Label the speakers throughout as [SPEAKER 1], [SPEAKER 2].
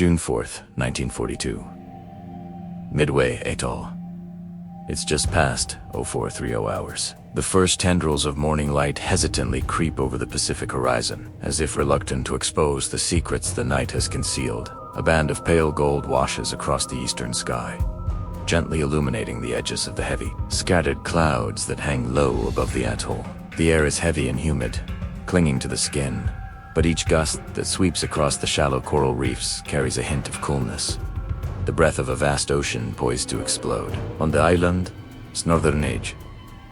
[SPEAKER 1] June 4th, 1942. Midway, Atoll. It's just past 0430 hours. The first tendrils of morning light hesitantly creep over the Pacific horizon, as if reluctant to expose the secrets the night has concealed. A band of pale gold washes across the eastern sky, gently illuminating the edges of the heavy, scattered clouds that hang low above the atoll. The air is heavy and humid, clinging to the skin, but each gust that sweeps across the shallow coral reefs carries a hint of coolness, the breath of a vast ocean poised to explode. On the island's northern edge,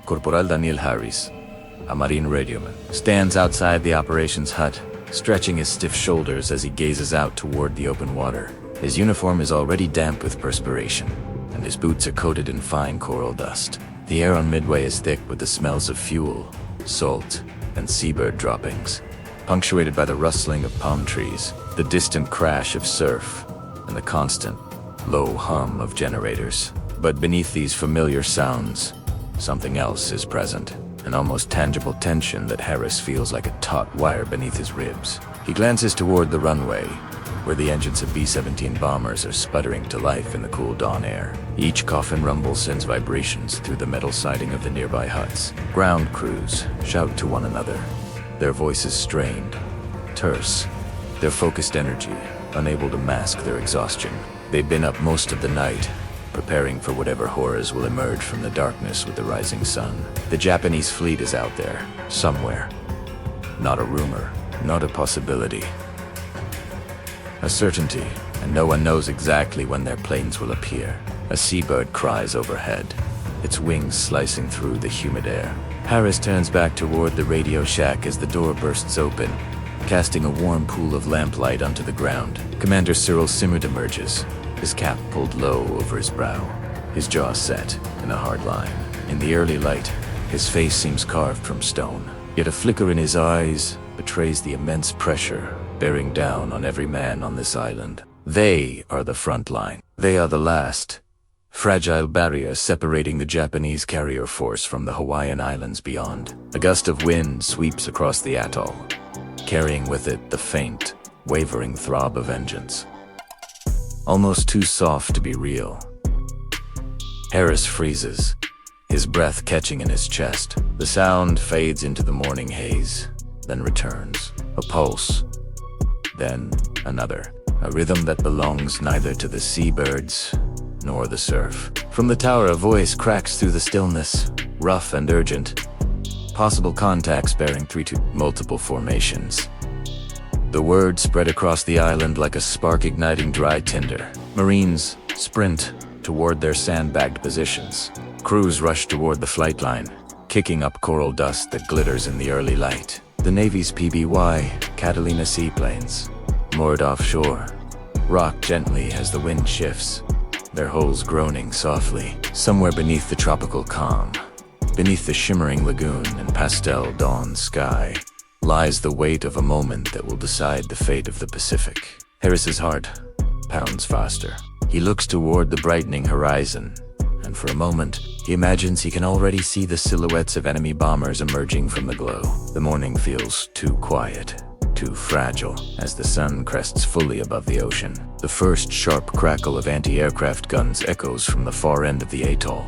[SPEAKER 1] Corporal Daniel Harris, a Marine radioman, stands outside the operations hut, stretching his stiff shoulders as he gazes out toward the open water. His uniform is already damp with perspiration, and his boots are coated in fine coral dust. The air on Midway is thick with the smells of fuel, salt, and seabird droppings, punctuated by the rustling of palm trees, the distant crash of surf, and the constant, low hum of generators. But beneath these familiar sounds, something else is present, an almost tangible tension that Harris feels like a taut wire beneath his ribs. He glances toward the runway, where the engines of B-17 bombers are sputtering to life in the cool dawn air. Each coffin rumble sends vibrations through the metal siding of the nearby huts. Ground crews shout to one another, their voices strained, terse, their focused energy unable to mask their exhaustion. They've been up most of the night, preparing for whatever horrors will emerge from the darkness with the rising sun. The Japanese fleet is out there, somewhere. Not a rumor, not a possibility. A certainty, and no one knows exactly when their planes will appear. A seabird cries overhead, its wings slicing through the humid air. Harris turns back toward the radio shack as the door bursts open, casting a warm pool of lamplight onto the ground. Commander Cyril Simard emerges, his cap pulled low over his brow, his jaw set in a hard line. In the early light, his face seems carved from stone, yet a flicker in his eyes betrays the immense pressure bearing down on every man on this island. They are the front line. They are the last, fragile barrier separating the Japanese carrier force from the Hawaiian Islands beyond. A gust of wind sweeps across the atoll, carrying with it the faint, wavering throb of engines. Almost too soft to be real. Harris freezes, his breath catching in his chest. The sound fades into the morning haze, then returns. A pulse, then another. A rhythm that belongs neither to the seabirds nor the surf. From the tower, a voice cracks through the stillness, rough and urgent. Possible contacts bearing 3 to multiple formations. The word spread across the island like a spark igniting dry tinder. Marines sprint toward their sandbagged positions. Crews rush toward the flight line, kicking up coral dust that glitters in the early light. The Navy's PBY, Catalina seaplanes, moored offshore, rock gently as the wind shifts, their hulls groaning softly. Somewhere beneath the tropical calm, beneath the shimmering lagoon and pastel dawn sky, lies the weight of a moment that will decide the fate of the Pacific. Harris's heart pounds faster. He looks toward the brightening horizon, and for a moment, he imagines he can already see the silhouettes of enemy bombers emerging from the glow. The morning feels too quiet, too fragile, as the sun crests fully above the ocean. The first sharp crackle of anti-aircraft guns echoes from the far end of the atoll.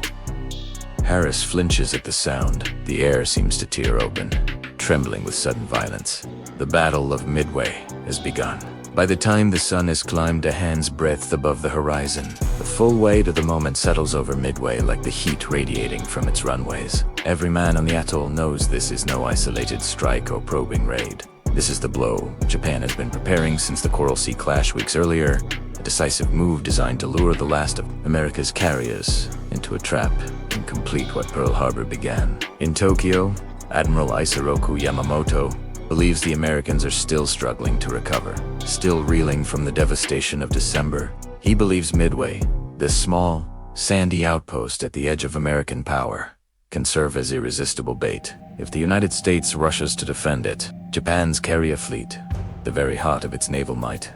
[SPEAKER 1] Harris flinches at the sound. The air seems to tear open, trembling with sudden violence. The Battle of Midway has begun. By the time the sun has climbed a hand's breadth above the horizon, the full weight of the moment settles over Midway like the heat radiating from its runways. Every man on the atoll knows this is no isolated strike or probing raid. This is the blow Japan has been preparing since the Coral Sea clash weeks earlier, a decisive move designed to lure the last of America's carriers into a trap and complete what Pearl Harbor began. In Tokyo, Admiral Isoroku Yamamoto believes the Americans are still struggling to recover, still reeling from the devastation of December. He believes Midway, this small, sandy outpost at the edge of American power, can serve as irresistible bait. If the United States rushes to defend it, Japan's carrier fleet, the very heart of its naval might,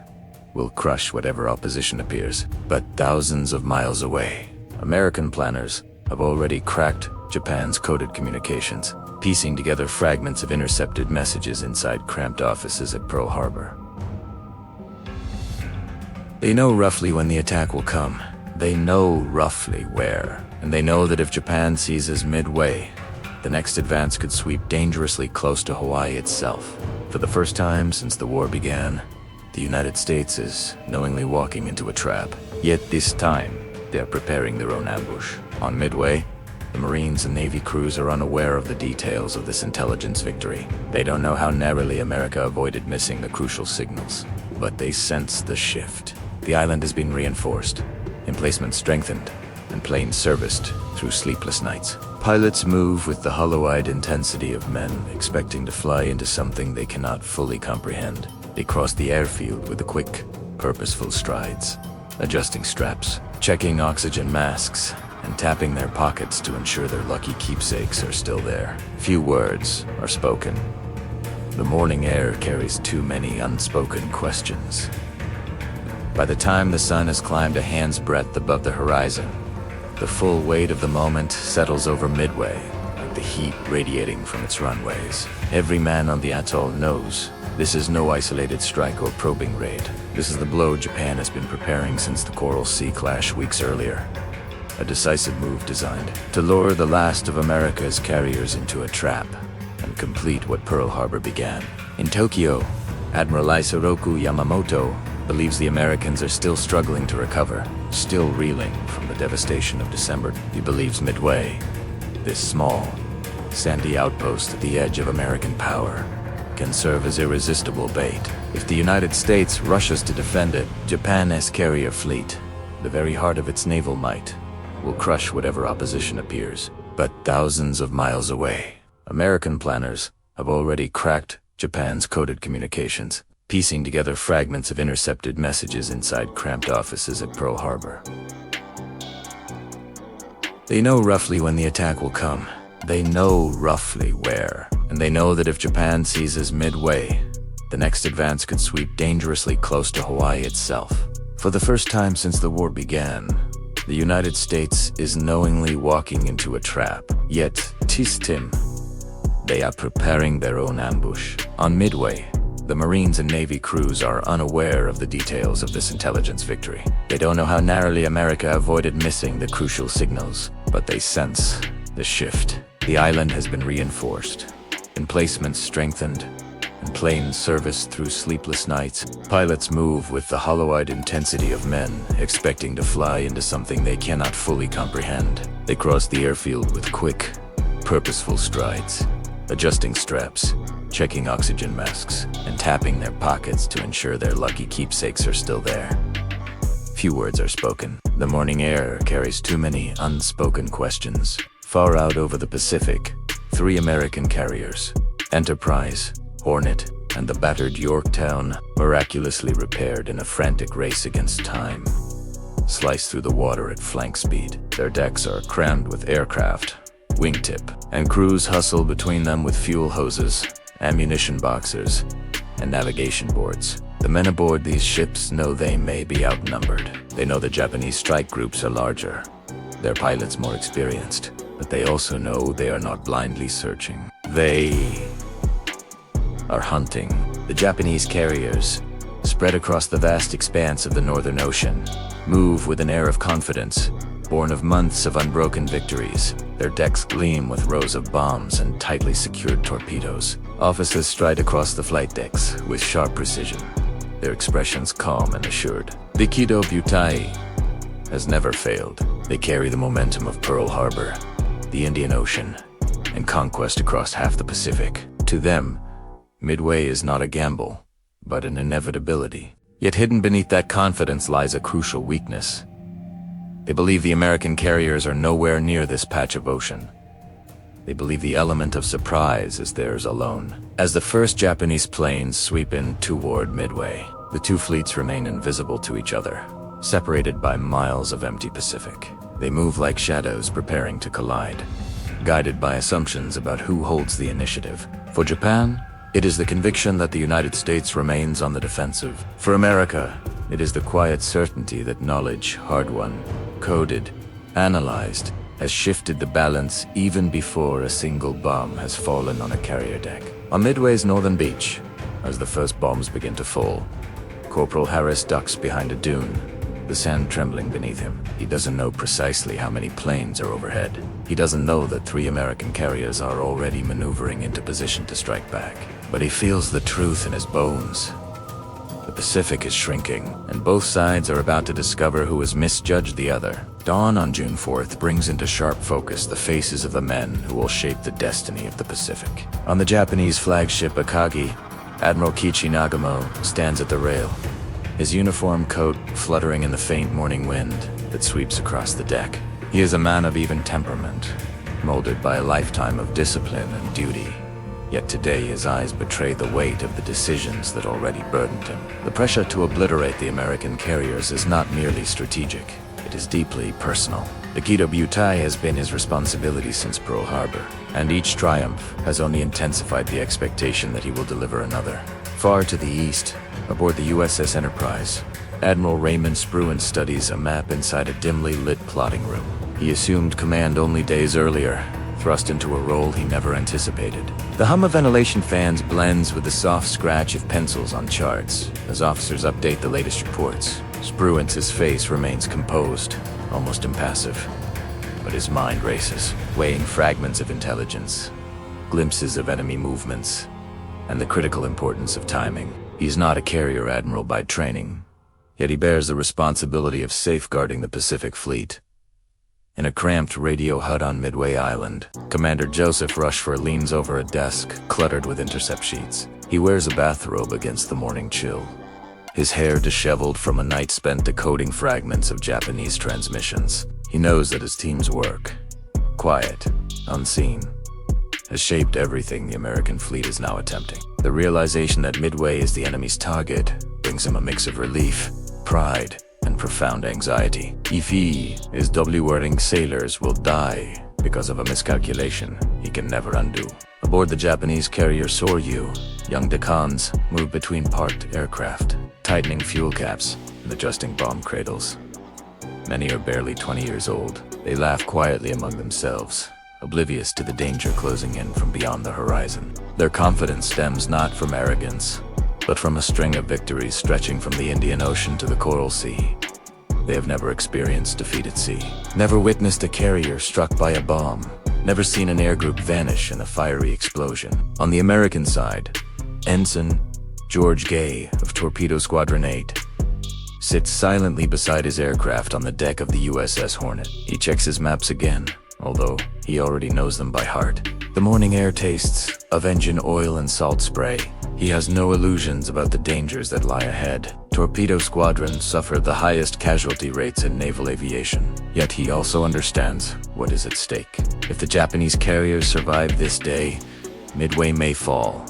[SPEAKER 1] will crush whatever opposition appears. But thousands of miles away, American planners have already cracked Japan's coded communications, piecing together fragments of intercepted messages inside cramped offices at Pearl Harbor. They know roughly when the attack will come. They know roughly where. And they know that if Japan seizes Midway, the next advance could sweep dangerously close to Hawaii itself. For the first time since the war began, the United States is knowingly walking into a trap. Yet this time, they are preparing their own ambush. On Midway, the Marines and Navy crews are unaware of the details of this intelligence victory. They don't know how narrowly America avoided missing the crucial signals, but they sense the shift. The island has been reinforced, emplacements strengthened, and planes serviced through sleepless nights. Pilots move with the hollow-eyed intensity of men expecting to fly into something they cannot fully comprehend. They cross the airfield with the quick, purposeful strides, adjusting straps, checking oxygen masks, and tapping their pockets to ensure their lucky keepsakes are still there. Few words are spoken. The morning air carries too many unspoken questions. By the time the sun has climbed a hand's breadth above the horizon, the full weight of the moment settles over Midway, like the heat radiating from its runways. Every man on the atoll knows this is no isolated strike or probing raid. This is the blow Japan has been preparing since the Coral Sea clash weeks earlier. A decisive move designed to lure the last of America's carriers into a trap and complete what Pearl Harbor began. In Tokyo, Admiral Isoroku Yamamoto believes the Americans are still struggling to recover, still reeling from the devastation of December. He believes Midway, this small, sandy outpost at the edge of American power, can serve as irresistible bait. If the United States rushes to defend it, Japan's carrier fleet, the very heart of its naval might, will crush whatever opposition appears. But thousands of miles away, American planners have already cracked Japan's coded communications, piecing together fragments of intercepted messages inside cramped offices at Pearl Harbor. They know roughly when the attack will come. They know roughly where. And they know that if Japan seizes Midway, the next advance could sweep dangerously close to Hawaii itself. For the first time since the war began, the United States is knowingly walking into a trap. Yet, tis Tim, they are preparing their own ambush. On Midway, the Marines and Navy crews are unaware of the details of this intelligence victory. They don't know how narrowly America avoided missing the crucial signals, but they sense the shift. The island has been reinforced, emplacements strengthened, and planes serviced through sleepless nights. Pilots move with the hollow-eyed intensity of men expecting to fly into something they cannot fully comprehend. They cross the airfield with quick, purposeful strides, adjusting straps, checking oxygen masks, and tapping their pockets to ensure their lucky keepsakes are still there. Few words are spoken. The morning air carries too many unspoken questions. Far out over the Pacific, 3 American carriers, Enterprise, Hornet, and the battered Yorktown, miraculously repaired in a frantic race against time, slice through the water at flank speed. Their decks are crammed with aircraft, wingtip, and crews hustle between them with fuel hoses, ammunition boxes, and navigation boards. The men aboard these ships know they may be outnumbered. They know the Japanese strike groups are larger, their pilots more experienced, but they also know they are not blindly searching. They are hunting. The Japanese carriers, spread across the vast expanse of the Northern Ocean, move with an air of confidence, born of months of unbroken victories. Their decks gleam with rows of bombs and tightly secured torpedoes. Officers stride across the flight decks with sharp precision, their expressions calm and assured. The Kido Butai has never failed. They carry the momentum of Pearl Harbor, the Indian Ocean, and conquest across half the Pacific. To them, Midway is not a gamble, but an inevitability. Yet hidden beneath that confidence lies a crucial weakness. They believe the American carriers are nowhere near this patch of ocean. They believe the element of surprise is theirs alone. As the first Japanese planes sweep in toward Midway, the 2 fleets remain invisible to each other, separated by miles of empty Pacific. They move like shadows preparing to collide, guided by assumptions about who holds the initiative. For Japan, it is the conviction that the United States remains on the defensive. For America, it is the quiet certainty that knowledge, hard-won, coded, analyzed, has shifted the balance even before a single bomb has fallen on a carrier deck. On Midway's northern beach, as the first bombs begin to fall, Corporal Harris ducks behind a dune, the sand trembling beneath him. He doesn't know precisely how many planes are overhead. He doesn't know that 3 American carriers are already maneuvering into position to strike back. But he feels the truth in his bones. The Pacific is shrinking, and both sides are about to discover who has misjudged the other. Dawn on June 4th brings into sharp focus the faces of the men who will shape the destiny of the Pacific. On the Japanese flagship Akagi, Admiral Kiichi Nagumo stands at the rail, his uniform coat fluttering in the faint morning wind that sweeps across the deck. He is a man of even temperament, molded by a lifetime of discipline and duty. Yet today his eyes betray the weight of the decisions that already burdened him. The pressure to obliterate the American carriers is not merely strategic, it is deeply personal. The Kido Butai has been his responsibility since Pearl Harbor, and each triumph has only intensified the expectation that he will deliver another. Far to the east, aboard the USS Enterprise, Admiral Raymond Spruance studies a map inside a dimly lit plotting room. He assumed command only days earlier, thrust into a role he never anticipated. The hum of ventilation fans blends with the soft scratch of pencils on charts as officers update the latest reports. Spruance's face remains composed, almost impassive, but his mind races, weighing fragments of intelligence, glimpses of enemy movements, and the critical importance of timing. He's not a carrier admiral by training, yet he bears the responsibility of safeguarding the Pacific Fleet. In a cramped radio hut on Midway Island, Commander Joseph Rochefort leans over a desk cluttered with intercept sheets. He wears a bathrobe against the morning chill, his hair disheveled from a night spent decoding fragments of Japanese transmissions. He knows that his team's work, quiet, unseen, has shaped everything the American fleet is now attempting. The realization that Midway is the enemy's target brings him a mix of relief, pride, and profound anxiety. If he is W-wording sailors will die because of a miscalculation he can never undo. Aboard the Japanese carrier Sōryū, young decans move between parked aircraft, tightening fuel caps and adjusting bomb cradles. Many are barely 20 years old. They laugh quietly among themselves, oblivious to the danger closing in from beyond the horizon. Their confidence stems not from arrogance, but from a string of victories stretching from the Indian Ocean to the Coral Sea. They have never experienced defeat at sea, never witnessed a carrier struck by a bomb, never seen an air group vanish in a fiery explosion. On the American side, Ensign George Gay of Torpedo Squadron 8 sits silently beside his aircraft on the deck of the USS Hornet. He checks his maps again, although he already knows them by heart. The morning air tastes of engine oil and salt spray. He has no illusions about the dangers that lie ahead. Torpedo Squadron suffered the highest casualty rates in naval aviation, yet he also understands what is at stake. If the Japanese carriers survive this day, Midway may fall,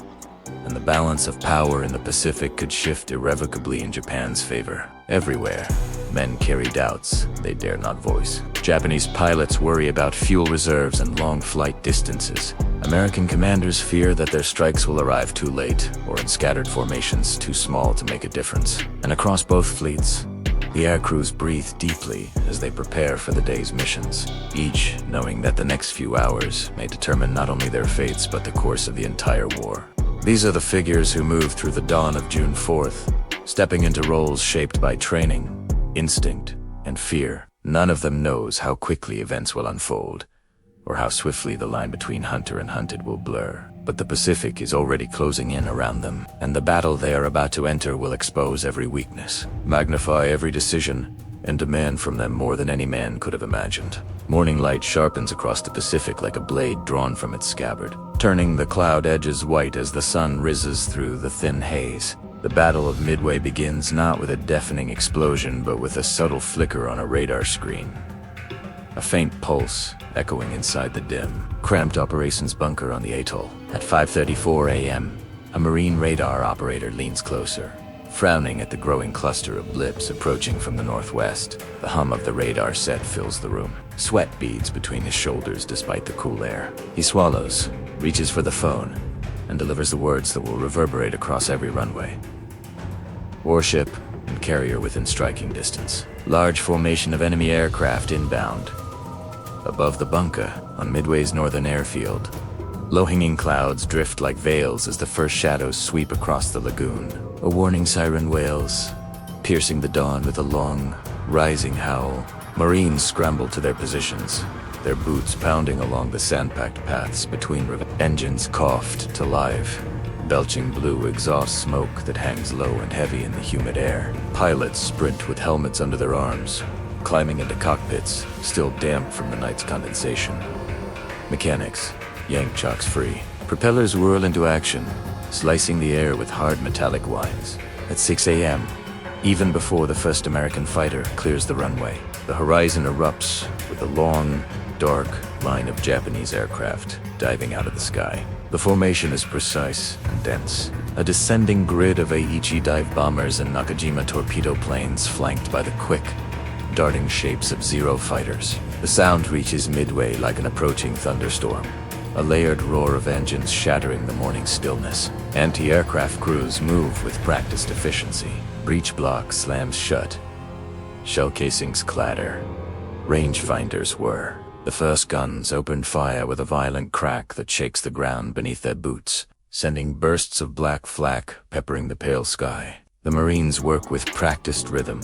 [SPEAKER 1] and the balance of power in the Pacific could shift irrevocably in Japan's favor. Everywhere, men carry doubts they dare not voice. Japanese pilots worry about fuel reserves and long flight distances. American commanders fear that their strikes will arrive too late or in scattered formations too small to make a difference. And across both fleets, the aircrews breathe deeply as they prepare for the day's missions, each knowing that the next few hours may determine not only their fates but the course of the entire war. These are the figures who move through the dawn of June 4th, stepping into roles shaped by training, instinct, and fear. None of them knows how quickly events will unfold, or how swiftly the line between hunter and hunted will blur. But the Pacific is already closing in around them, and the battle they are about to enter will expose every weakness, magnify every decision, and demand from them more than any man could have imagined. Morning light sharpens across the Pacific like a blade drawn from its scabbard, turning the cloud edges white as the sun rises through the thin haze. The Battle of Midway begins not with a deafening explosion, but with a subtle flicker on a radar screen. A faint pulse echoing inside the dim, cramped operations bunker on the Atoll. At 5:34 a.m., a Marine radar operator leans closer, frowning at the growing cluster of blips approaching from the northwest. The hum of the radar set fills the room. Sweat beads between his shoulders despite the cool air. He swallows, reaches for the phone, and delivers the words that will reverberate across every runway. Warship and carrier within striking distance. Large formation of enemy aircraft inbound. Above the bunker, on Midway's northern airfield, Low-hanging clouds drift like veils as the first shadows sweep across the lagoon. A warning siren wails, piercing the dawn with a long, rising howl. Marines scramble to their positions, their boots pounding along the sand-packed paths between engines coughed to life, belching blue exhaust smoke that hangs low and heavy in the humid air. Pilots sprint with helmets under their arms, climbing into cockpits, still damp from the night's condensation. Mechanics yank chocks free. Propellers whirl into action, slicing the air with hard metallic whines. At 6 a.m., even before the first American fighter clears the runway, the horizon erupts with a long, dark line of Japanese aircraft diving out of the sky. The formation is precise and dense, a descending grid of Aichi dive bombers and Nakajima torpedo planes flanked by the quick, darting shapes of Zero fighters. The sound reaches Midway like an approaching thunderstorm, a layered roar of engines shattering the morning stillness. Anti-aircraft crews move with practiced efficiency. Breech block slams shut. Shell casings clatter. Rangefinders whir. The first guns opened fire with a violent crack that shakes the ground beneath their boots, sending bursts of black flak peppering the pale sky. The Marines work with practiced rhythm,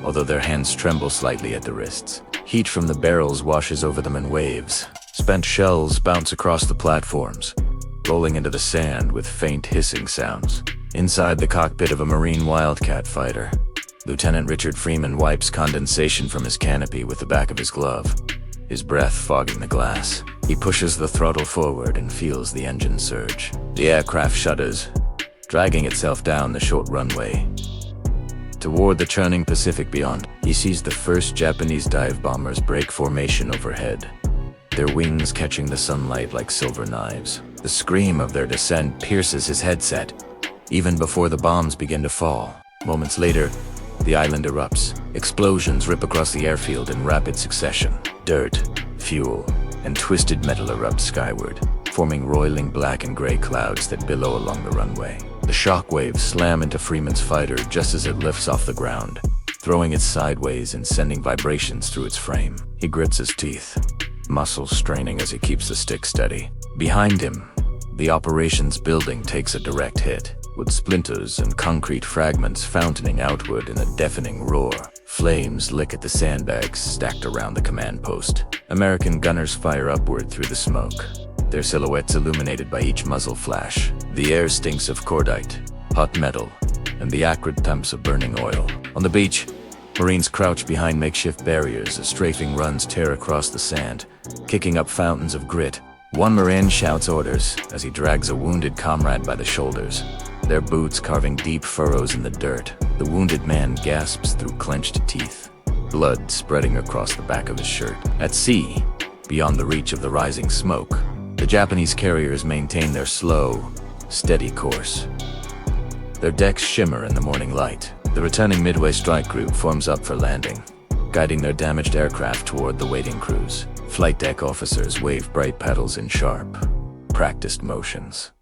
[SPEAKER 1] although their hands tremble slightly at the wrists. Heat from the barrels washes over them in waves. Spent shells bounce across the platforms, rolling into the sand with faint hissing sounds. Inside the cockpit of a Marine Wildcat fighter, Lieutenant Richard Freeman wipes condensation from his canopy with the back of his glove, his breath fogging the glass. He pushes the throttle forward and feels the engine surge. The aircraft shudders, dragging itself down the short runway. Toward the churning Pacific beyond, he sees the first Japanese dive bombers break formation overhead, their wings catching the sunlight like silver knives. The scream of their descent pierces his headset, even before the bombs begin to fall. Moments later, the island erupts. Explosions rip across the airfield in rapid succession. Dirt, fuel, and twisted metal erupt skyward, forming roiling black and gray clouds that billow along the runway. The shockwaves slam into Freeman's fighter just as it lifts off the ground, throwing it sideways and sending vibrations through its frame. He grits his teeth, muscles straining as he keeps the stick steady. Behind him, the operations building takes a direct hit, with splinters and concrete fragments fountaining outward in a deafening roar. Flames lick at the sandbags stacked around the command post. American gunners fire upward through the smoke, their silhouettes illuminated by each muzzle flash. The air stinks of cordite, hot metal, and the acrid temps of burning oil. On the beach, Marines crouch behind makeshift barriers as strafing runs tear across the sand, kicking up fountains of grit. One Marine shouts orders as he drags a wounded comrade by the shoulders, their boots carving deep furrows in the dirt. The wounded man gasps through clenched teeth, blood spreading across the back of his shirt. At sea, beyond the reach of the rising smoke, the Japanese carriers maintain their slow, steady course. Their decks shimmer in the morning light. The returning Midway strike group forms up for landing, guiding their damaged aircraft toward the waiting crews. Flight deck officers wave bright paddles in sharp, practiced motions.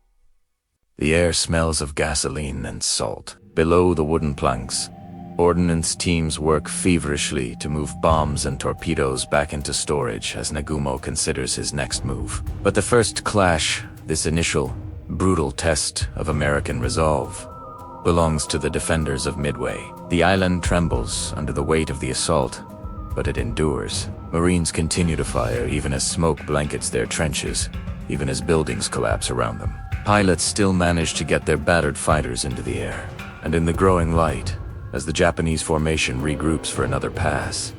[SPEAKER 1] The air smells of gasoline and salt. Below the wooden planks, Ordnance teams work feverishly to move bombs and torpedoes back into storage as Nagumo considers his next move. But the first clash, this initial, brutal test of American resolve, belongs to the defenders of Midway. The island trembles under the weight of the assault, but it endures. Marines continue to fire even as smoke blankets their trenches, even as buildings collapse around them. Pilots still manage to get their battered fighters into the air, and in the growing light, as the Japanese formation regroups for another pass,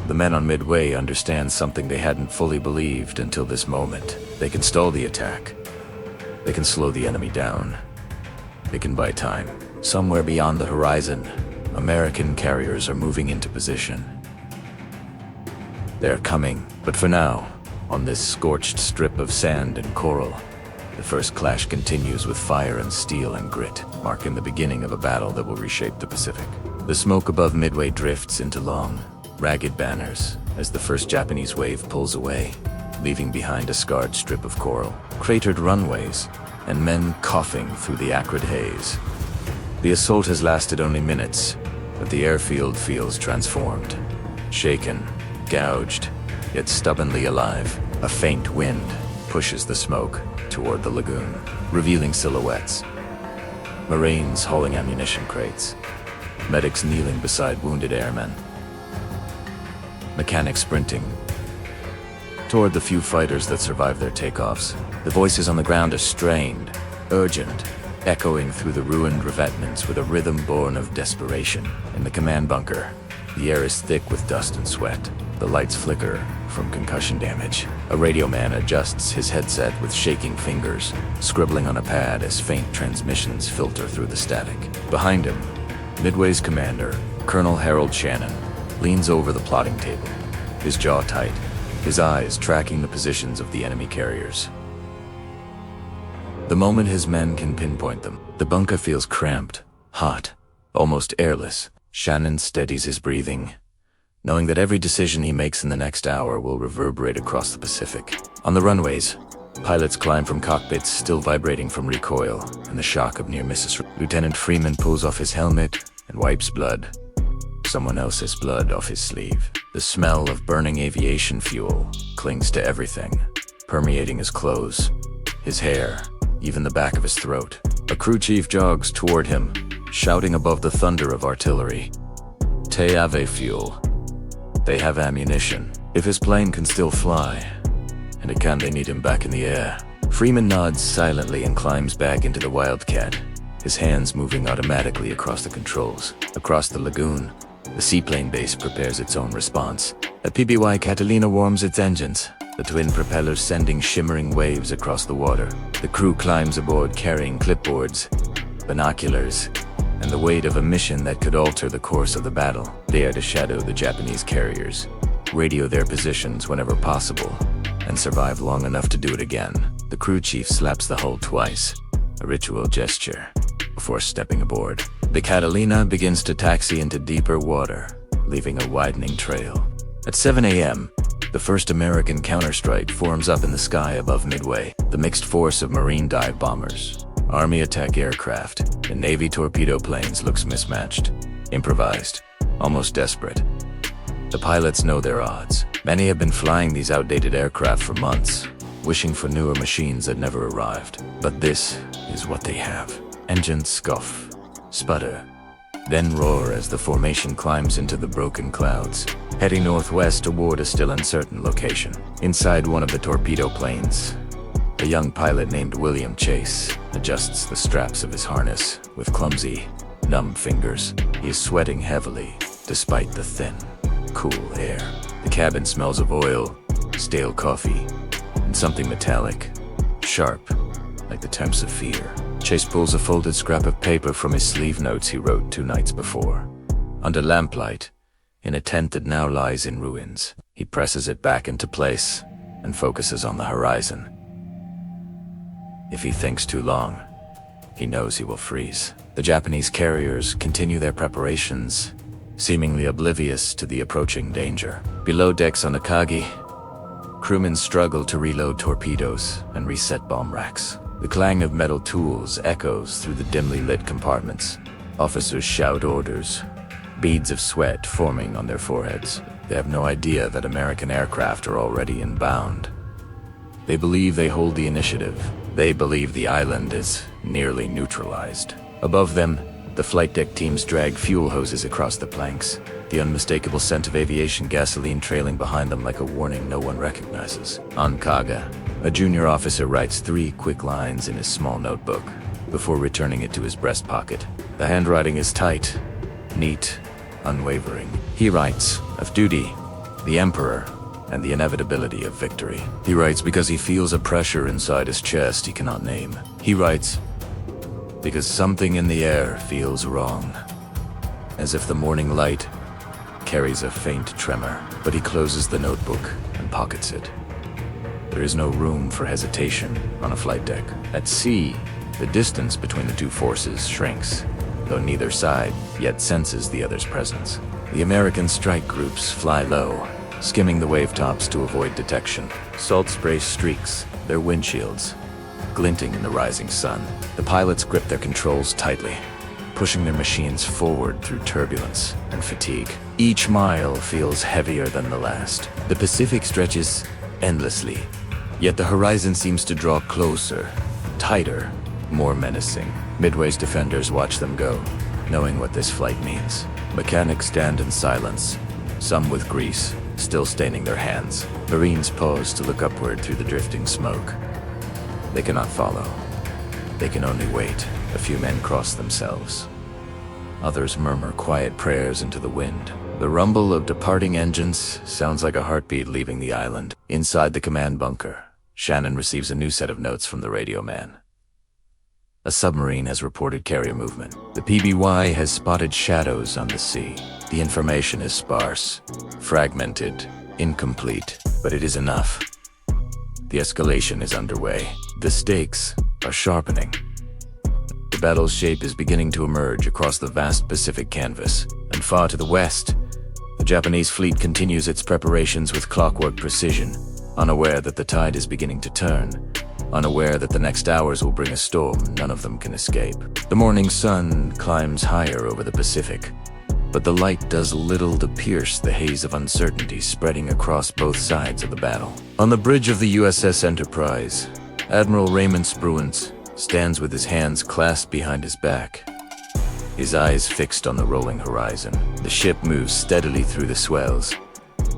[SPEAKER 1] the men on Midway understand something they hadn't fully believed until this moment. They can stall the attack. They can slow the enemy down. They can buy time. Somewhere beyond the horizon, American carriers are moving into position. They're coming, but for now, on this scorched strip of sand and coral, the first clash continues with fire and steel and grit, marking the beginning of a battle that will reshape the Pacific. The smoke above Midway drifts into long, ragged banners as the first Japanese wave pulls away, leaving behind a scarred strip of coral, cratered runways, and men coughing through the acrid haze. The assault has lasted only minutes, but the airfield feels transformed, shaken, gouged, yet stubbornly alive. A faint wind pushes the smoke, toward the lagoon, revealing silhouettes. Marines hauling ammunition crates. Medics kneeling beside wounded airmen. Mechanics sprinting toward the few fighters that survived their takeoffs. The voices on the ground are strained, urgent, echoing through the ruined revetments with a rhythm born of desperation. In the command bunker, the air is thick with dust and sweat. The lights flicker from concussion damage. A radio man adjusts his headset with shaking fingers, scribbling on a pad as faint transmissions filter through the static. Behind him, Midway's commander, Colonel Harold Shannon, leans over the plotting table, his jaw tight, his eyes tracking the positions of the enemy carriers. The moment his men can pinpoint them, the bunker feels cramped, hot, almost airless. Shannon steadies his breathing, knowing that every decision he makes in the next hour will reverberate across the Pacific. On the runways, pilots climb from cockpits still vibrating from recoil and the shock of near misses. Lieutenant Freeman pulls off his helmet and wipes blood, someone else's blood, off his sleeve. The smell of burning aviation fuel clings to everything, permeating his clothes, his hair, even the back of his throat. A crew chief jogs toward him, shouting above the thunder of artillery. "Te have fuel. They have ammunition. If his plane can still fly, and it can, they need him back in the air." Freeman nods silently and climbs back into the Wildcat, his hands moving automatically across the controls. Across the lagoon, the seaplane base prepares its own response. A PBY Catalina warms its engines, the twin propellers sending shimmering waves across the water. The crew climbs aboard carrying clipboards, binoculars, and the weight of a mission that could alter the course of the battle. They are to shadow the Japanese carriers, radio their positions whenever possible, and survive long enough to do it again. The crew chief slaps the hull twice, a ritual gesture, before stepping aboard. The Catalina begins to taxi into deeper water, leaving a widening trail. At 7 a.m., the first American counterstrike forms up in the sky above Midway. The mixed force of Marine dive bombers, Army attack aircraft, and Navy torpedo planes looks mismatched, improvised, almost desperate. The pilots know their odds. Many have been flying these outdated aircraft for months, wishing for newer machines that never arrived. But this is what they have. Engines scuff, sputter, then roar as the formation climbs into the broken clouds, heading northwest toward a still uncertain location. Inside one of the torpedo planes, a young pilot named William Chase adjusts the straps of his harness with clumsy, numb fingers. He is sweating heavily, despite the thin, cool air. The cabin smells of oil, stale coffee, and something metallic, sharp, like the temps of fear. Chase pulls a folded scrap of paper from his sleeve notes he wrote 2 nights before. Under lamplight, in a tent that now lies in ruins, he presses it back into place and focuses on the horizon. If he thinks too long, he knows he will freeze. The Japanese carriers continue their preparations, seemingly oblivious to the approaching danger. Below decks on Akagi, crewmen struggle to reload torpedoes and reset bomb racks. The clang of metal tools echoes through the dimly lit compartments. Officers shout orders, beads of sweat forming on their foreheads. They have no idea that American aircraft are already inbound. They believe they hold the initiative. They believe the island is nearly neutralized. Above them, the flight deck teams drag fuel hoses across the planks, the unmistakable scent of aviation gasoline trailing behind them like a warning no one recognizes. On Kaga, a junior officer writes 3 quick lines in his small notebook before returning it to his breast pocket. The handwriting is tight, neat, unwavering. He writes of duty, the Emperor, and the inevitability of victory. He writes because he feels a pressure inside his chest he cannot name. He writes because something in the air feels wrong, as if the morning light carries a faint tremor. But he closes the notebook and pockets it. There is no room for hesitation on a flight deck. At sea, the distance between the two forces shrinks, though neither side yet senses the other's presence. The American strike groups fly low, skimming the wave tops to avoid detection. Salt spray streaks their windshields, glinting in the rising sun. The pilots grip their controls tightly, pushing their machines forward through turbulence and fatigue. Each mile feels heavier than the last. The Pacific stretches endlessly, Yet the horizon seems to draw closer, tighter, more menacing. Midway's defenders watch them go, knowing what this flight means. Mechanics stand in silence, some with grease still staining their hands. Marines pause to look upward through the drifting smoke. They cannot follow. They can only wait. A few men cross themselves. Others murmur quiet prayers into the wind. The rumble of departing engines sounds like a heartbeat leaving the island. Inside the command bunker, Shannon receives a new set of notes from the radio man. A submarine has reported carrier movement. The PBY has spotted shadows on the sea. The information is sparse, fragmented, incomplete, but it is enough. The escalation is underway. The stakes are sharpening. The battle's shape is beginning to emerge across the vast Pacific canvas, and far to the west, the Japanese fleet continues its preparations with clockwork precision, unaware that the tide is beginning to turn, unaware that the next hours will bring a storm none of them can escape. The morning sun climbs higher over the Pacific, but the light does little to pierce the haze of uncertainty spreading across both sides of the battle. On the bridge of the USS Enterprise, Admiral Raymond Spruance stands with his hands clasped behind his back, his eyes fixed on the rolling horizon. The ship moves steadily through the swells,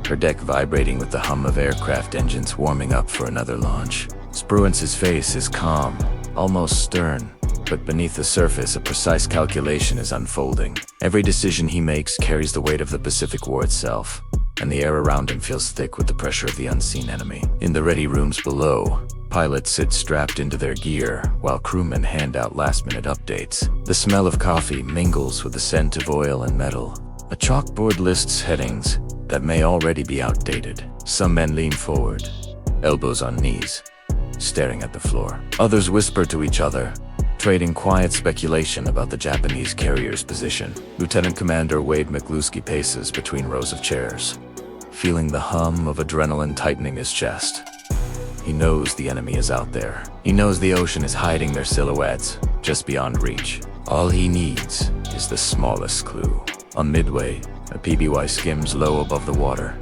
[SPEAKER 1] her deck vibrating with the hum of aircraft engines warming up for another launch. Spruance's face is calm, almost stern, but beneath the surface a precise calculation is unfolding. Every decision he makes carries the weight of the Pacific War itself, and the air around him feels thick with the pressure of the unseen enemy. In the ready rooms below, pilots sit strapped into their gear, while crewmen hand out last-minute updates. The smell of coffee mingles with the scent of oil and metal. A chalkboard lists headings that may already be outdated. Some men lean forward, elbows on knees, staring at the floor. Others whisper to each other, trading quiet speculation about the Japanese carrier's position. Lieutenant Commander Wade McClusky paces between rows of chairs, feeling the hum of adrenaline tightening his chest. He knows the enemy is out there. He knows the ocean is hiding their silhouettes just beyond reach. All he needs is the smallest clue. On Midway, a PBY skims low above the water,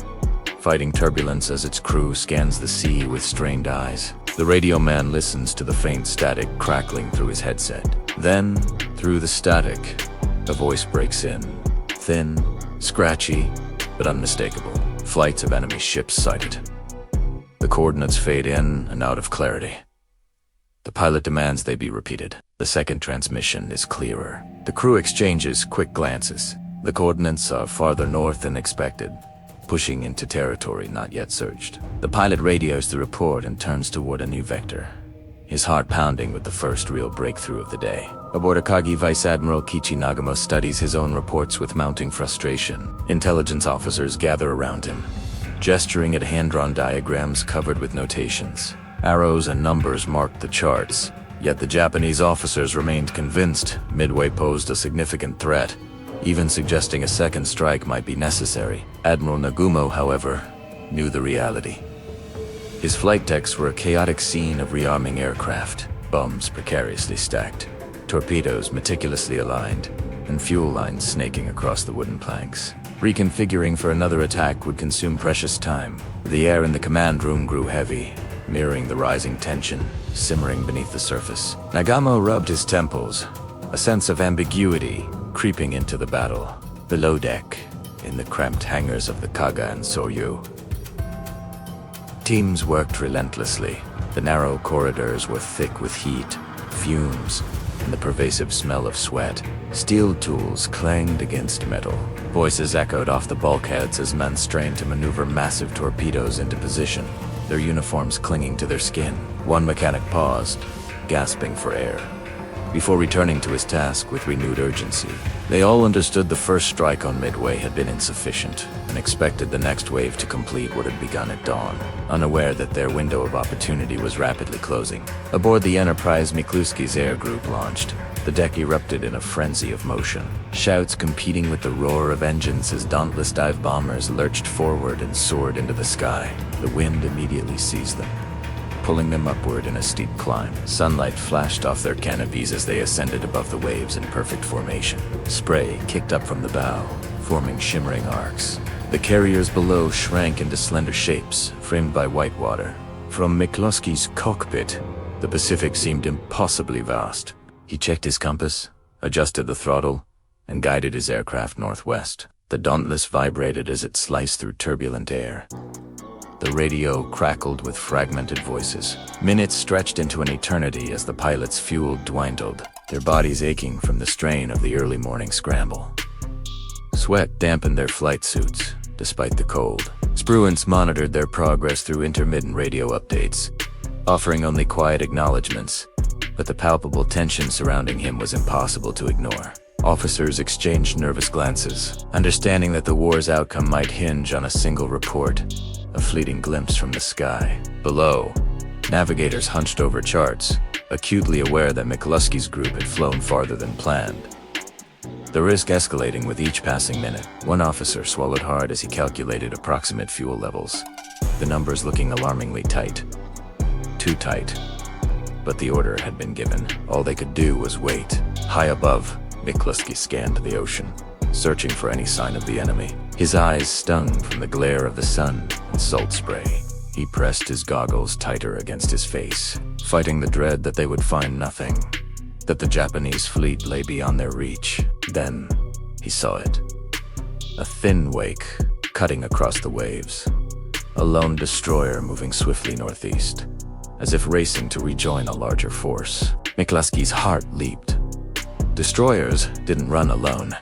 [SPEAKER 1] fighting turbulence as its crew scans the sea with strained eyes. The radio man listens to the faint static crackling through his headset. Then, through the static, a voice breaks in. Thin, scratchy, but unmistakable. Flights of enemy ships sighted. The coordinates fade in and out of clarity. The pilot demands they be repeated. The second transmission is clearer. The crew exchanges quick glances. The coordinates are farther north than expected, pushing into territory not yet searched. The pilot radios the report and turns toward a new vector, his heart pounding with the first real breakthrough of the day. Aboard Akagi, Vice Admiral Kichi Nagumo studies his own reports with mounting frustration. Intelligence officers gather around him, gesturing at hand-drawn diagrams covered with notations. Arrows and numbers marked the charts, yet the Japanese officers remained convinced Midway posed a significant threat, even suggesting a second strike might be necessary. Admiral Nagumo, however, knew the reality. His flight decks were a chaotic scene of rearming aircraft, bombs precariously stacked, torpedoes meticulously aligned, and fuel lines snaking across the wooden planks. Reconfiguring for another attack would consume precious time. The air in the command room grew heavy, mirroring the rising tension simmering beneath the surface. Nagumo rubbed his temples, a sense of ambiguity creeping into the battle. Below deck, in the cramped hangars of the Kaga and Sōryū, teams worked relentlessly. The narrow corridors were thick with heat, fumes, and the pervasive smell of sweat. Steel tools clanged against metal. Voices echoed off the bulkheads as men strained to maneuver massive torpedoes into position, their uniforms clinging to their skin. One mechanic paused, gasping for air, before returning to his task with renewed urgency. They all understood the first strike on Midway had been insufficient, and expected the next wave to complete what had begun at dawn, unaware that their window of opportunity was rapidly closing. Aboard the Enterprise, McClusky's air group launched. The deck erupted in a frenzy of motion, shouts competing with the roar of engines as Dauntless dive bombers lurched forward and soared into the sky. The wind immediately seized them, pulling them upward in a steep climb. Sunlight flashed off their canopies as they ascended above the waves in perfect formation. Spray kicked up from the bow, forming shimmering arcs. The carriers below shrank into slender shapes, framed by white water, From McClusky's cockpit, the Pacific seemed impossibly vast. He checked his compass, adjusted the throttle, and guided his aircraft northwest. The Dauntless vibrated as it sliced through turbulent air. The radio crackled with fragmented voices. Minutes stretched into an eternity as the pilot's fuel dwindled, their bodies aching from the strain of the early morning scramble. Sweat dampened their flight suits, despite the cold. Spruance monitored their progress through intermittent radio updates, offering only quiet acknowledgments, but the palpable tension surrounding him was impossible to ignore. Officers exchanged nervous glances, understanding that the war's outcome might hinge on a single report, a fleeting glimpse from the sky. Below, navigators hunched over charts, acutely aware that McClusky's group had flown farther than planned. The risk escalating with each passing minute. One officer swallowed hard as he calculated approximate fuel levels, the numbers looking alarmingly tight. Too tight. But the order had been given. All they could do was wait. High above, McClusky scanned the ocean, searching for any sign of the enemy. His eyes stung from the glare of the sun and salt spray. He pressed his goggles tighter against his face, fighting the dread that they would find nothing, that the Japanese fleet lay beyond their reach. Then, he saw it. A thin wake, cutting across the waves. A lone destroyer moving swiftly northeast, as if racing to rejoin a larger force. McClusky's heart leaped. Destroyers didn't run alone.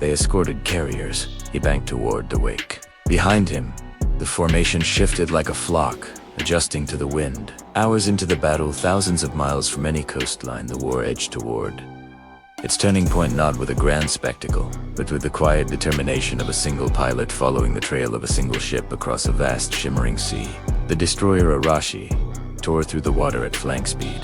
[SPEAKER 1] They escorted carriers. He banked toward the wake. Behind him, the formation shifted like a flock, adjusting to the wind. Hours into the battle, thousands of miles from any coastline, the war edged toward its turning point, not with a grand spectacle, but with the quiet determination of a single pilot following the trail of a single ship across a vast, shimmering sea. The destroyer Arashi tore through the water at flank speed,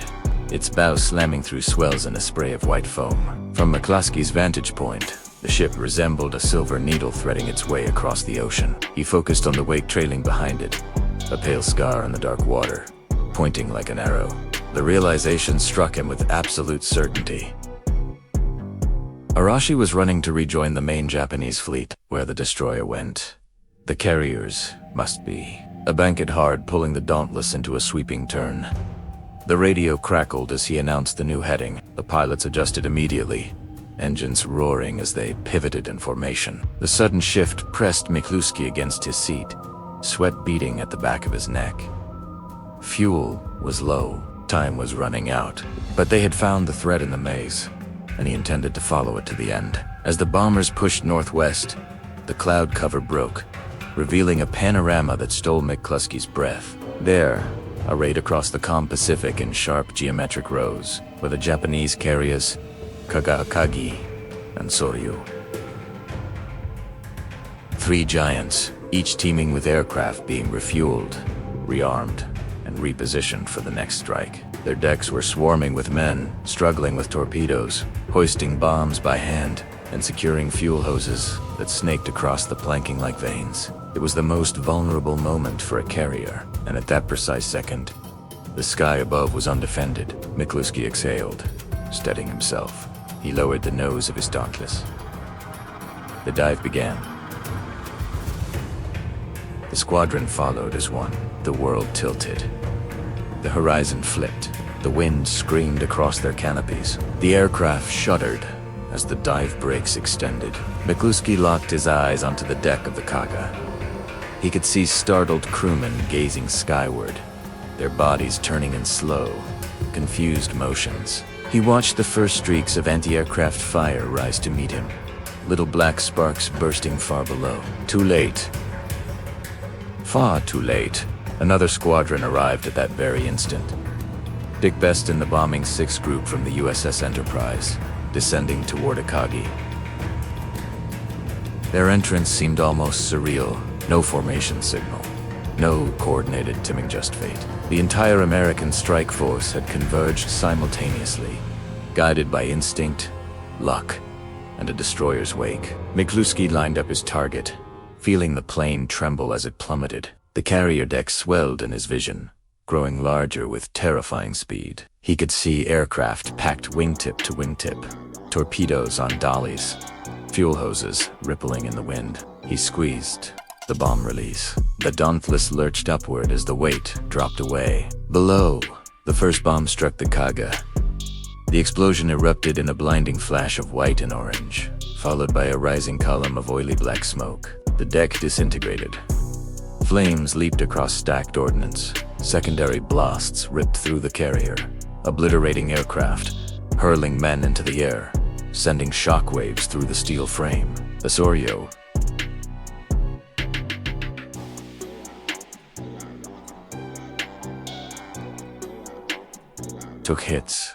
[SPEAKER 1] its bow slamming through swells in a spray of white foam. From McClusky's vantage point, the ship resembled a silver needle threading its way across the ocean. He focused on the wake trailing behind it, a pale scar in the dark water, pointing like an arrow. The realization struck him with absolute certainty. Arashi was running to rejoin the main Japanese fleet, where the destroyer went. The carriers must be. A bank hard, pulling the Dauntless into a sweeping turn. The radio crackled as he announced the new heading. The pilots adjusted immediately, engines roaring as they pivoted in formation. The sudden shift pressed McClusky against his seat, sweat beading at the back of his neck. Fuel was low, time was running out, but they had found the thread in the maze, and he intended to follow it to the end. As the bombers pushed northwest, the cloud cover broke, revealing a panorama that stole McClusky's breath. There, arrayed across the calm Pacific in sharp geometric rows, were the Japanese carriers Kaga, Akagi, and Sōryū. Three giants, each teeming with aircraft being refueled, rearmed, and repositioned for the next strike. Their decks were swarming with men, struggling with torpedoes, hoisting bombs by hand, and securing fuel hoses that snaked across the planking like veins. It was the most vulnerable moment for a carrier, and at that precise second, the sky above was undefended. McClusky exhaled, steadying himself. He lowered the nose of his Dauntless. The dive began. The squadron followed as one. The world tilted. The horizon flipped. The wind screamed across their canopies. The aircraft shuddered as the dive brakes extended. McClusky locked his eyes onto the deck of the Kaga. He could see startled crewmen gazing skyward, their bodies turning in slow, confused motions. He watched the first streaks of anti-aircraft fire rise to meet him, little black sparks bursting far below. Too late. Far too late. Another squadron arrived at that very instant. Dick Best and the bombing 6th group from the USS Enterprise, descending toward Akagi. Their entrance seemed almost surreal. No formation signal. No coordinated timing, just fate. The entire American strike force had converged simultaneously, guided by instinct, luck, and a destroyer's wake. McClusky lined up his target, feeling the plane tremble as it plummeted. The carrier deck swelled in his vision, growing larger with terrifying speed. He could see aircraft packed wingtip to wingtip, torpedoes on dollies, fuel hoses rippling in the wind. He squeezed, The bomb release. The Dauntless lurched upward as the weight dropped away. Below, the first bomb struck the Kaga. The explosion erupted in a blinding flash of white and orange, followed by a rising column of oily black smoke. The deck disintegrated. Flames leaped across stacked ordnance. Secondary blasts ripped through the carrier, obliterating aircraft, hurling men into the air, sending shockwaves through the steel frame. The Sōryū took hits.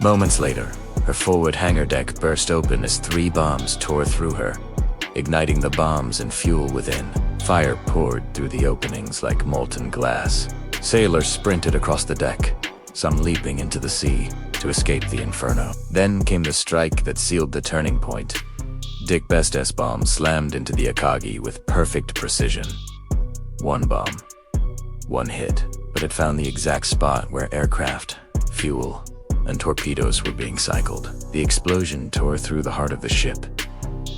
[SPEAKER 1] Moments later, her forward hangar deck burst open as 3 bombs tore through her, igniting the bombs and fuel within. Fire poured through the openings like molten glass. Sailors sprinted across the deck, some leaping into the sea to escape the inferno. Then came the strike that sealed the turning point. Dick Best's bomb slammed into the Akagi with perfect precision. 1 bomb, 1 hit, but it found the exact spot where aircraft, fuel, and torpedoes were being cycled. The explosion tore through the heart of the ship.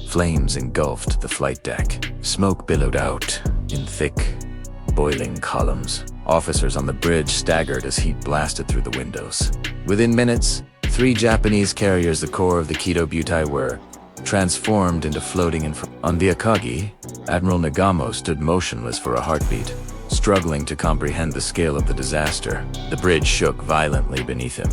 [SPEAKER 1] Flames engulfed the flight deck. Smoke billowed out in thick, boiling columns. Officers on the bridge staggered as heat blasted through the windows. Within minutes, 3 Japanese carriers, the core of the Kido Butai, were transformed into floating on the Akagi. Admiral Nagumo stood motionless for a heartbeat, struggling to comprehend the scale of the disaster. The bridge shook violently beneath him.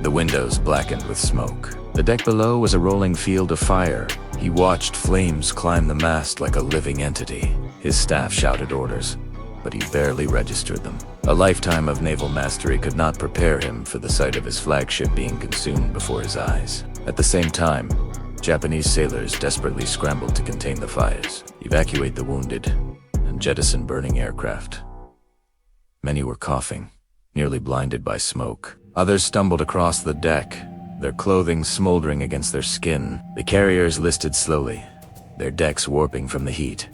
[SPEAKER 1] The windows blackened with smoke. The deck below was a rolling field of fire. He watched flames climb the mast like a living entity. His staff shouted orders, but he barely registered them. A lifetime of naval mastery could not prepare him for the sight of his flagship being consumed before his eyes. At the same time, Japanese sailors desperately scrambled to contain the fires, evacuate the wounded, and jettison burning aircraft. Many were coughing, nearly blinded by smoke. Others stumbled across the deck, their clothing smoldering against their skin. The carriers listed slowly, their decks warping from the heat,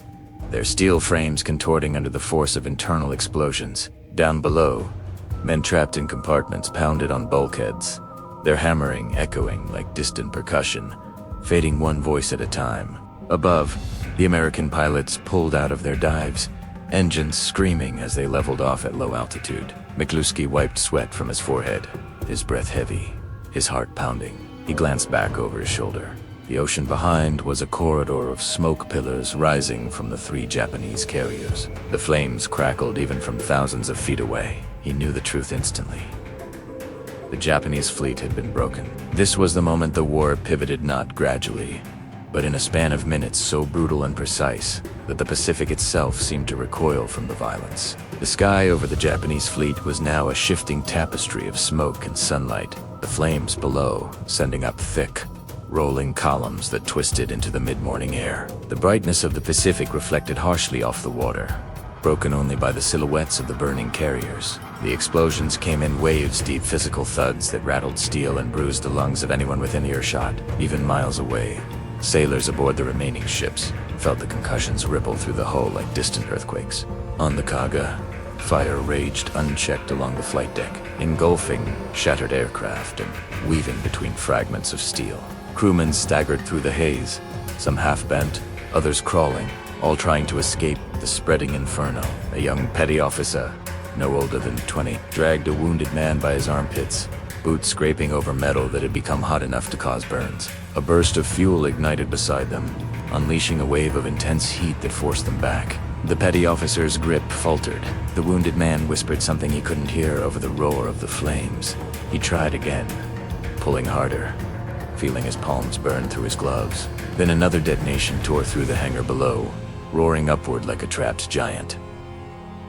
[SPEAKER 1] their steel frames contorting under the force of internal explosions. Down below, men trapped in compartments pounded on bulkheads, their hammering echoing like distant percussion, fading one voice at a time. Above, the American pilots pulled out of their dives, engines screaming as they leveled off at low altitude. McClusky wiped sweat from his forehead, his breath heavy, his heart pounding. He glanced back over his shoulder. The ocean behind was a corridor of smoke pillars rising from the 3 Japanese carriers. The flames crackled even from thousands of feet away. He knew the truth instantly. The Japanese fleet had been broken. This was the moment the war pivoted, not gradually, but in a span of minutes so brutal and precise that the Pacific itself seemed to recoil from the violence. The sky over the Japanese fleet was now a shifting tapestry of smoke and sunlight, the flames below sending up thick, rolling columns that twisted into the mid-morning air. The brightness of the Pacific reflected harshly off the water, broken only by the silhouettes of the burning carriers. The explosions came in waves, deep physical thuds that rattled steel and bruised the lungs of anyone within earshot, even miles away. Sailors aboard the remaining ships felt the concussions ripple through the hull like distant earthquakes. On the Kaga, fire raged unchecked along the flight deck, engulfing shattered aircraft and weaving between fragments of steel. Crewmen staggered through the haze, some half-bent, others crawling, all trying to escape the spreading inferno. A young petty officer, no older than 20, dragged a wounded man by his armpits, boots scraping over metal that had become hot enough to cause burns. A burst of fuel ignited beside them, unleashing a wave of intense heat that forced them back. The petty officer's grip faltered. The wounded man whispered something he couldn't hear over the roar of the flames. He tried again, pulling harder, feeling his palms burn through his gloves. Then another detonation tore through the hangar below, roaring upward like a trapped giant.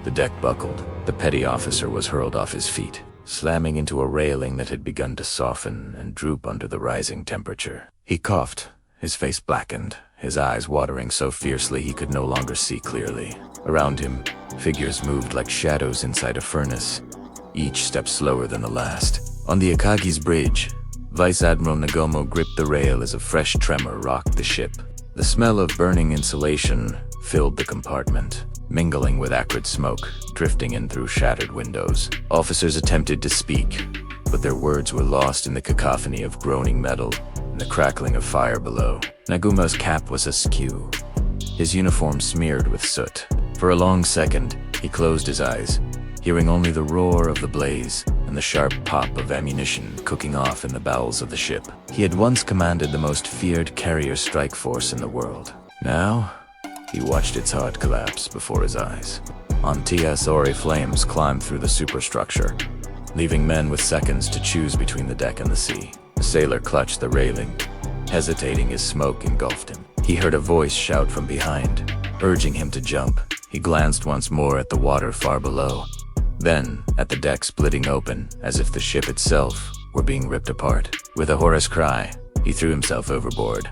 [SPEAKER 1] The deck buckled. The petty officer was hurled off his feet, slamming into a railing that had begun to soften and droop under the rising temperature. He coughed, his face blackened, his eyes watering so fiercely he could no longer see clearly. Around him, figures moved like shadows inside a furnace, each step slower than the last. On the Akagi's bridge, Vice Admiral Nagumo gripped the rail as a fresh tremor rocked the ship. The smell of burning insulation filled the compartment, mingling with acrid smoke, drifting in through shattered windows. Officers attempted to speak, but their words were lost in the cacophony of groaning metal and the crackling of fire below. Nagumo's cap was askew, his uniform smeared with soot. For a long second, he closed his eyes, hearing only the roar of the blaze and the sharp pop of ammunition cooking off in the bowels of the ship. He had once commanded the most feared carrier strike force in the world. Now, he watched its hard collapse before his eyes. Anti-Sōryū flames climbed through the superstructure, leaving men with seconds to choose between the deck and the sea. The sailor clutched the railing, hesitating as smoke engulfed him. He heard a voice shout from behind, urging him to jump. He glanced once more at the water far below, then at the deck splitting open as if the ship itself were being ripped apart. With a hoarse cry, he threw himself overboard,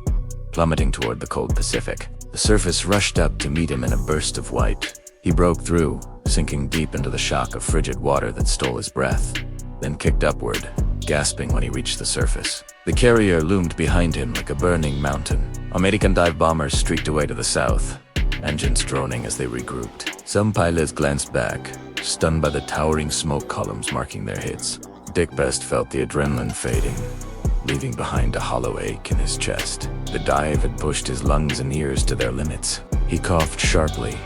[SPEAKER 1] plummeting toward the cold Pacific. The surface rushed up to meet him in a burst of white. He broke through, sinking deep into the shock of frigid water that stole his breath, then kicked upward, gasping when he reached the surface. The carrier loomed behind him like a burning mountain. American dive bombers streaked away to the south, engines droning as they regrouped. Some pilots glanced back, stunned by the towering smoke columns marking their hits. Dick Best felt the adrenaline fading, leaving behind a hollow ache in his chest. The dive had pushed his lungs and ears to their limits. He coughed sharply,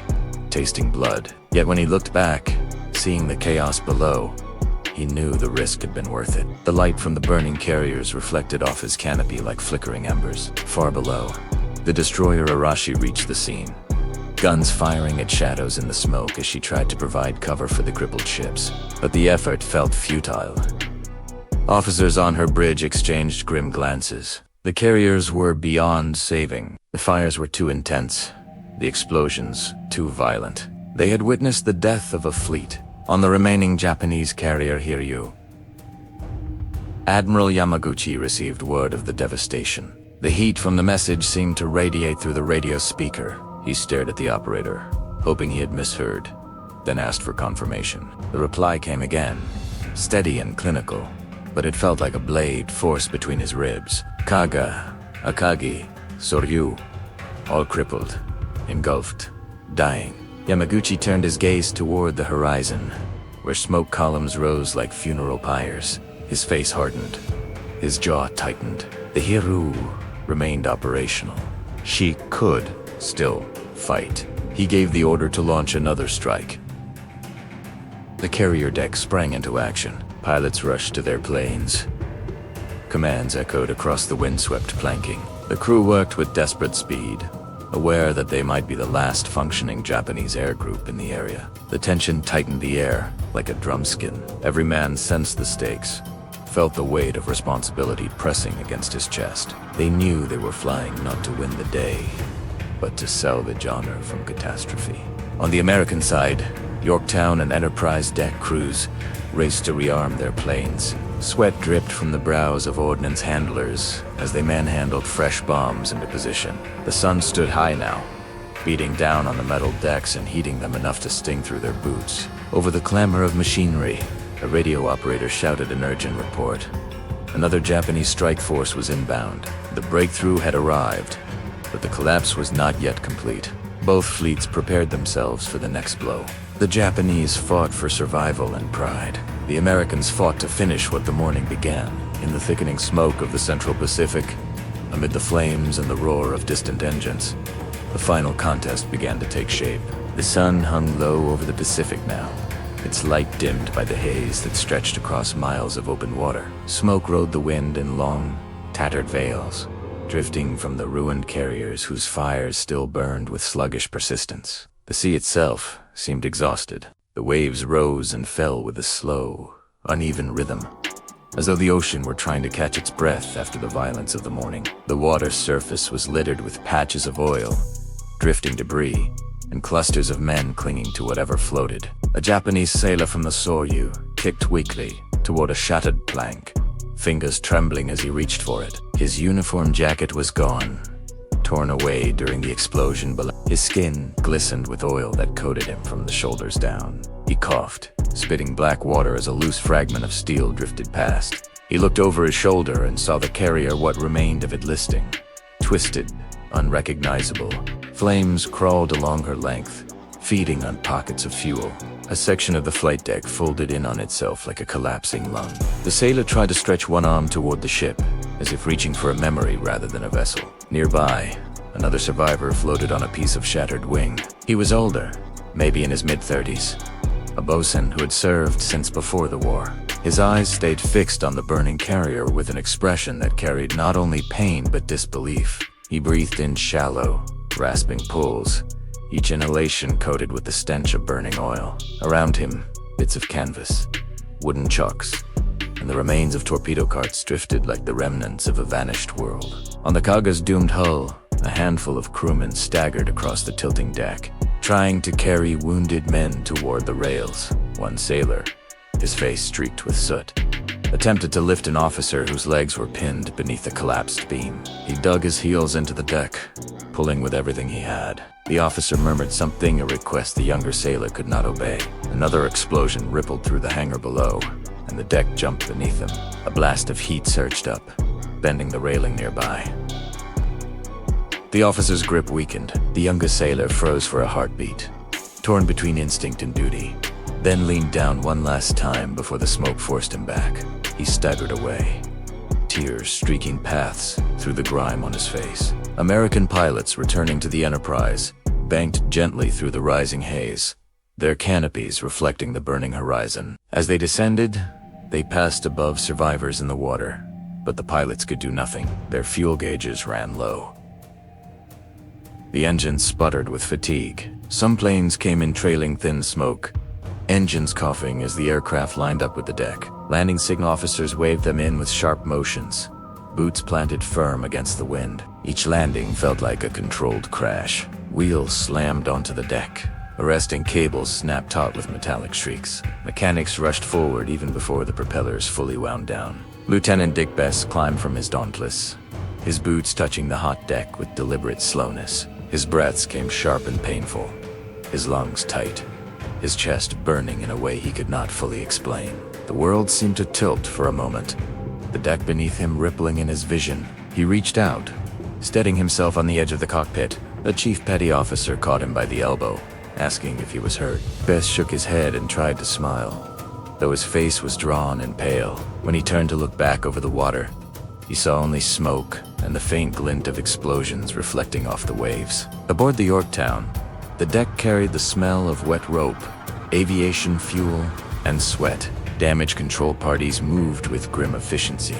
[SPEAKER 1] tasting blood. Yet when he looked back, seeing the chaos below, he knew the risk had been worth it. The light from the burning carriers reflected off his canopy like flickering embers. Far below, the destroyer Arashi reached the scene, guns firing at shadows in the smoke as she tried to provide cover for the crippled ships. But the effort felt futile. Officers on her bridge exchanged grim glances. The carriers were beyond saving. The fires were too intense, the explosions too violent. They had witnessed the death of a fleet on the remaining Japanese carrier Hiryū. Admiral Yamaguchi received word of the devastation. The heat from the message seemed to radiate through the radio speaker. He stared at the operator, hoping he had misheard, then asked for confirmation. The reply came again, steady and clinical, but it felt like a blade forced between his ribs. Kaga, Akagi, Sōryū, all crippled, engulfed, dying. Yamaguchi turned his gaze toward the horizon, where smoke columns rose like funeral pyres. His face hardened, his jaw tightened. The Hiryū remained operational. She could still fight. He gave the order to launch another strike. The carrier deck sprang into action. Pilots rushed to their planes. Commands echoed across the windswept planking. The crew worked with desperate speed, aware that they might be the last functioning Japanese air group in the area. The tension tightened the air like a drumskin. Every man sensed the stakes, felt the weight of responsibility pressing against his chest. They knew they were flying not to win the day, but to salvage honor from catastrophe. On the American side, Yorktown and Enterprise deck crews raced to rearm their planes. Sweat dripped from the brows of Ordnance handlers as they manhandled fresh bombs into position. The sun stood high now, beating down on the metal decks and heating them enough to sting through their boots. Over the clamor of machinery, a radio operator shouted an urgent report. Another Japanese strike force was inbound. The breakthrough had arrived, but the collapse was not yet complete. Both fleets prepared themselves for the next blow. The Japanese fought for survival and pride. The Americans fought to finish what the morning began. In the thickening smoke of the Central Pacific, amid the flames and the roar of distant engines, the final contest began to take shape. The sun hung low over the Pacific now, its light dimmed by the haze that stretched across miles of open water. Smoke rode the wind in long, tattered veils, drifting from the ruined carriers whose fires still burned with sluggish persistence. The sea itself seemed exhausted. The waves rose and fell with a slow, uneven rhythm, as though the ocean were trying to catch its breath after the violence of the morning. The water's surface was littered with patches of oil, drifting debris, and clusters of men clinging to whatever floated. A Japanese sailor from the Sōryū kicked weakly toward a shattered plank, fingers trembling as he reached for it. His uniform jacket was gone, torn away during the explosion below. His skin glistened with oil that coated him from the shoulders down. He coughed, spitting black water as a loose fragment of steel drifted past. He looked over his shoulder and saw the carrier, what remained of it, listing, twisted, unrecognizable. Flames crawled along her length, feeding on pockets of fuel. A section of the flight deck folded in on itself like a collapsing lung. The sailor tried to stretch one arm toward the ship, as if reaching for a memory rather than a vessel. Nearby, Another survivor floated on a piece of shattered wing. He was older, maybe in his mid-30s. A bosun who had served since before the war. His eyes stayed fixed on the burning carrier with an expression that carried not only pain but disbelief. He breathed in shallow, rasping pulls, each inhalation coated with the stench of burning oil. Around him, bits of canvas, wooden chocks, and the remains of torpedo carts drifted like the remnants of a vanished world. On the Kaga's doomed hull, a handful of crewmen staggered across the tilting deck, trying to carry wounded men toward the rails. One sailor, his face streaked with soot, attempted to lift an officer whose legs were pinned beneath the collapsed beam. He dug his heels into the deck, pulling with everything he had. The officer murmured something, a request the younger sailor could not obey. Another explosion rippled through the hangar below, and the deck jumped beneath them. A blast of heat surged up, bending the railing nearby. The officer's grip weakened. The youngest sailor froze for a heartbeat, torn between instinct and duty, then leaned down one last time before the smoke forced him back. He staggered away, tears streaking paths through the grime on his face. American pilots returning to the Enterprise banked gently through the rising haze, their canopies reflecting the burning horizon. As they descended, they passed above survivors in the water, but the pilots could do nothing. Their fuel gauges ran low. The engines sputtered with fatigue. Some planes came in trailing thin smoke, engines coughing as the aircraft lined up with the deck. Landing signal officers waved them in with sharp motions, boots planted firm against the wind. Each landing felt like a controlled crash. Wheels slammed onto the deck. Arresting cables snapped taut with metallic shrieks. Mechanics rushed forward even before the propellers fully wound down. Lieutenant Dick Best climbed from his Dauntless, his boots touching the hot deck with deliberate slowness. His breaths came sharp and painful, his lungs tight, his chest burning in a way he could not fully explain. The world seemed to tilt for a moment, the deck beneath him rippling in his vision. He reached out, steadying himself on the edge of the cockpit. A chief petty officer caught him by the elbow, asking if he was hurt. Best shook his head and tried to smile, though his face was drawn and pale. When he turned to look back over the water, he saw only smoke and the faint glint of explosions reflecting off the waves. Aboard the Yorktown, the deck carried the smell of wet rope, aviation fuel, and sweat. Damage control parties moved with grim efficiency,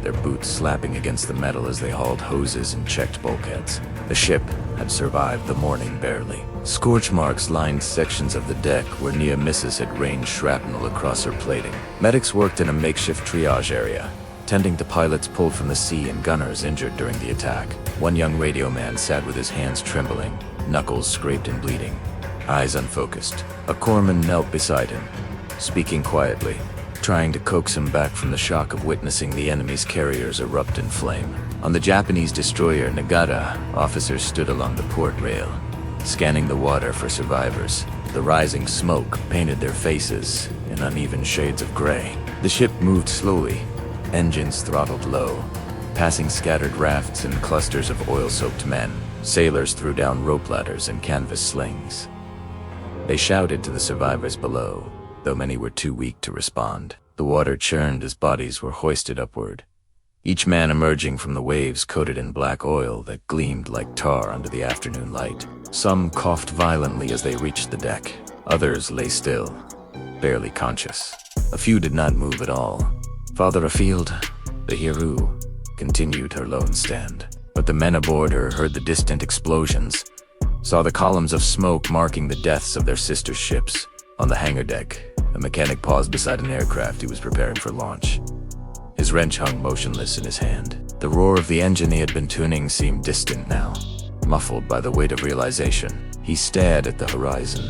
[SPEAKER 1] their boots slapping against the metal as they hauled hoses and checked bulkheads. The ship had survived the morning barely. Scorch marks lined sections of the deck where near misses had rained shrapnel across her plating. Medics worked in a makeshift triage area, tending to pilots pulled from the sea and gunners injured during the attack. One young radio man sat with his hands trembling, knuckles scraped and bleeding, eyes unfocused. A corpsman knelt beside him, speaking quietly, trying to coax him back from the shock of witnessing the enemy's carriers erupt in flame. On the Japanese destroyer Nagata, officers stood along the port rail, scanning the water for survivors. The rising smoke painted their faces in uneven shades of gray. The ship moved slowly, engines throttled low, passing scattered rafts and clusters of oil-soaked men. Sailors threw down rope ladders and canvas slings. They shouted to the survivors below, though many were too weak to respond. The water churned as bodies were hoisted upward, each man emerging from the waves coated in black oil that gleamed like tar under the afternoon light. Some coughed violently as they reached the deck. Others lay still, barely conscious. A few did not move at all. Farther afield, the Hiryū continued her lone stand. But the men aboard her heard the distant explosions, saw the columns of smoke marking the deaths of their sister ships. On the hangar deck, a mechanic paused beside an aircraft he was preparing for launch. His wrench hung motionless in his hand. The roar of the engine he had been tuning seemed distant now, muffled by the weight of realization. He stared at the horizon,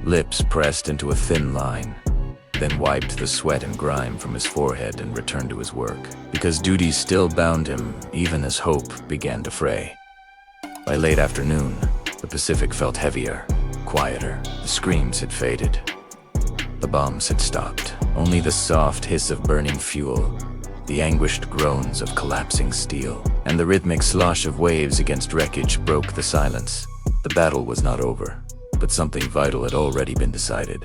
[SPEAKER 1] lips pressed into a thin line, then wiped the sweat and grime from his forehead and returned to his work, because duty still bound him even as hope began to fray. By late afternoon, the Pacific felt heavier, quieter. The screams had faded. The bombs had stopped. Only the soft hiss of burning fuel, the anguished groans of collapsing steel, and the rhythmic slosh of waves against wreckage broke the silence. The battle was not over, but something vital had already been decided.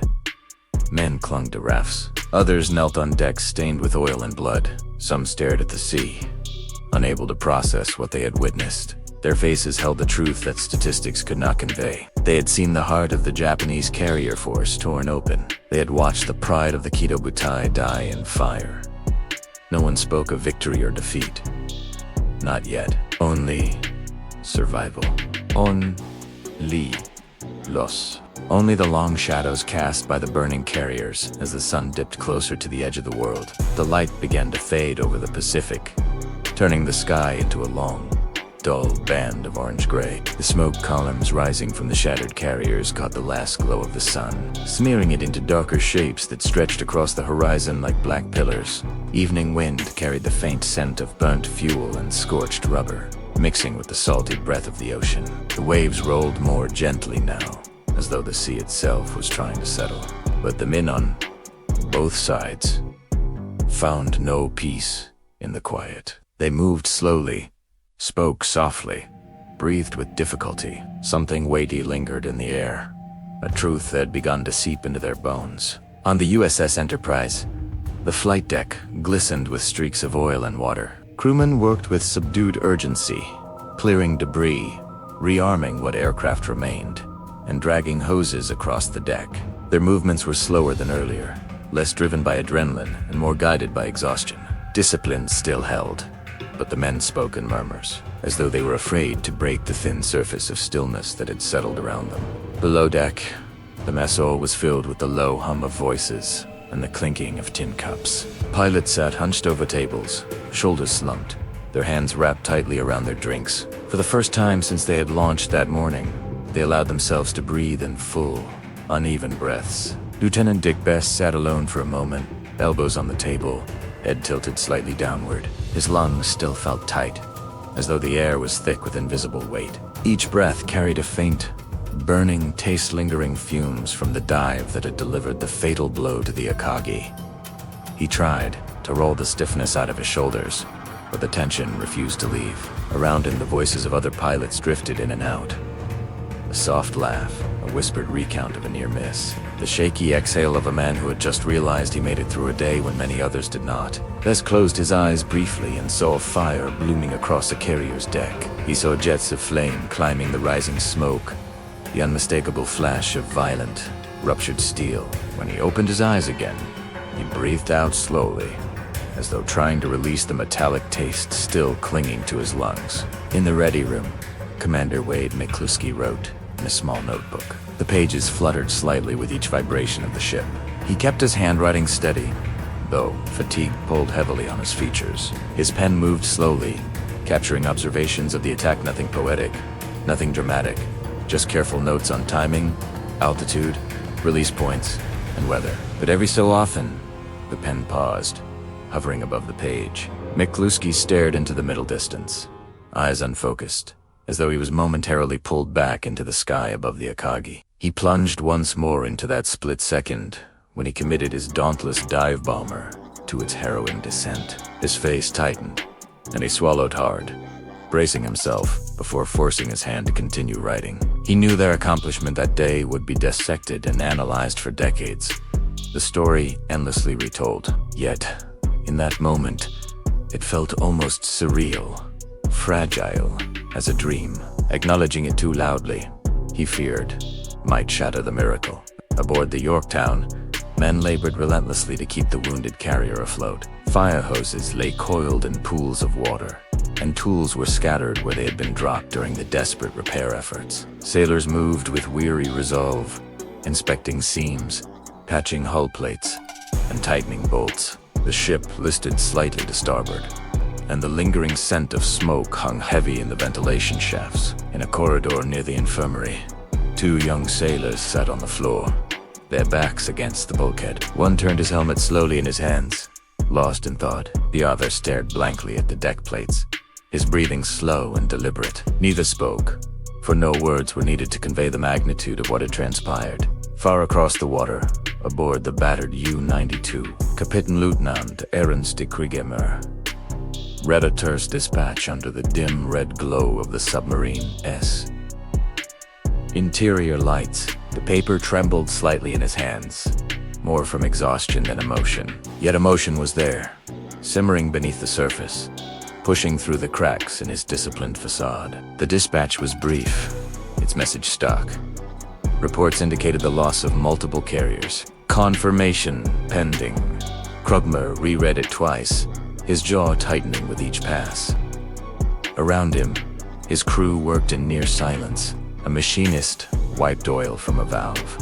[SPEAKER 1] Men clung to rafts. Others knelt on decks stained with oil and blood. Some stared at the sea, unable to process what they had witnessed. Their faces held the truth that statistics could not convey. They had seen the heart of the Japanese carrier force torn open. They had watched the pride of the Kido Butai die in fire. No one spoke of victory or defeat. Not yet. Only survival. Only loss. Only the long shadows cast by the burning carriers as the sun dipped closer to the edge of the world. The light began to fade over the Pacific, turning the sky into a long, dull band of orange-gray. The smoke columns rising from the shattered carriers caught the last glow of the sun, smearing it into darker shapes that stretched across the horizon like black pillars. Evening wind carried the faint scent of burnt fuel and scorched rubber, mixing with the salty breath of the ocean. The waves rolled more gently now, as though the sea itself was trying to settle. But the men on both sides found no peace in the quiet. They moved slowly, spoke softly, breathed with difficulty. Something weighty lingered in the air, a truth that had begun to seep into their bones. On the USS Enterprise, the flight deck glistened with streaks of oil and water. Crewmen worked with subdued urgency, clearing debris, rearming what aircraft remained, and dragging hoses across the deck. Their movements were slower than earlier, less driven by adrenaline and more guided by exhaustion. Discipline still held, but the men spoke in murmurs, as though they were afraid to break the thin surface of stillness that had settled around them. Below deck, the mess hall was filled with the low hum of voices and the clinking of tin cups. Pilots sat hunched over tables, shoulders slumped, their hands wrapped tightly around their drinks. For the first time since they had launched that morning, they allowed themselves to breathe in full, uneven breaths. Lieutenant Dick Best sat alone for a moment, elbows on the table, head tilted slightly downward. His lungs still felt tight, as though the air was thick with invisible weight. Each breath carried a faint, burning, taste-lingering fumes from the dive that had delivered the fatal blow to the Akagi. He tried to roll the stiffness out of his shoulders, but the tension refused to leave. Around him, the voices of other pilots drifted in and out. A soft laugh, a whispered recount of a near miss. The shaky exhale of a man who had just realized he made it through a day when many others did not. Best closed his eyes briefly and saw a fire blooming across the carrier's deck. He saw jets of flame climbing the rising smoke, the unmistakable flash of violent, ruptured steel. When he opened his eyes again, he breathed out slowly, as though trying to release the metallic taste still clinging to his lungs. In the ready room, Commander McClusky wrote in a small notebook. The pages fluttered slightly with each vibration of the ship. He kept his handwriting steady, though fatigue pulled heavily on his features. His pen moved slowly, capturing observations of the attack. Nothing poetic, nothing dramatic, just careful notes on timing, altitude, release points, and weather. But every so often, the pen paused, hovering above the page. McClusky stared into the middle distance, eyes unfocused, as though he was momentarily pulled back into the sky above the Akagi. He plunged once more into that split second when he committed his Dauntless dive bomber to its harrowing descent. His face tightened, and he swallowed hard, bracing himself before forcing his hand to continue writing. He knew their accomplishment that day would be dissected and analyzed for decades, the story endlessly retold. Yet, in that moment, it felt almost surreal, fragile as a dream. Acknowledging it too loudly, he feared, might shatter the miracle. Aboard the Yorktown, men labored relentlessly to keep the wounded carrier afloat. Fire hoses lay coiled in pools of water, and tools were scattered where they had been dropped during the desperate repair efforts. Sailors moved with weary resolve, inspecting seams, patching hull plates, and tightening bolts. The ship listed slightly to starboard, and the lingering scent of smoke hung heavy in the ventilation shafts. In a corridor near the infirmary, two young sailors sat on the floor, their backs against the bulkhead. One turned his helmet slowly in his hands, lost in thought. The other stared blankly at the deck plates, his breathing slow and deliberate. Neither spoke, for no words were needed to convey the magnitude of what had transpired. Far across the water, aboard the battered U-92, Kapitänleutnant Ernst de Kriegemer read a terse dispatch under the dim red glow of the submarine S. Interior lights. The paper trembled slightly in his hands, more from exhaustion than emotion. Yet emotion was there, simmering beneath the surface, pushing through the cracks in his disciplined facade. The dispatch was brief, its message stuck. Reports indicated the loss of multiple carriers. Confirmation pending. Krugmer reread it twice, his jaw tightening with each pass. Around him, his crew worked in near silence. A machinist wiped oil from a valve,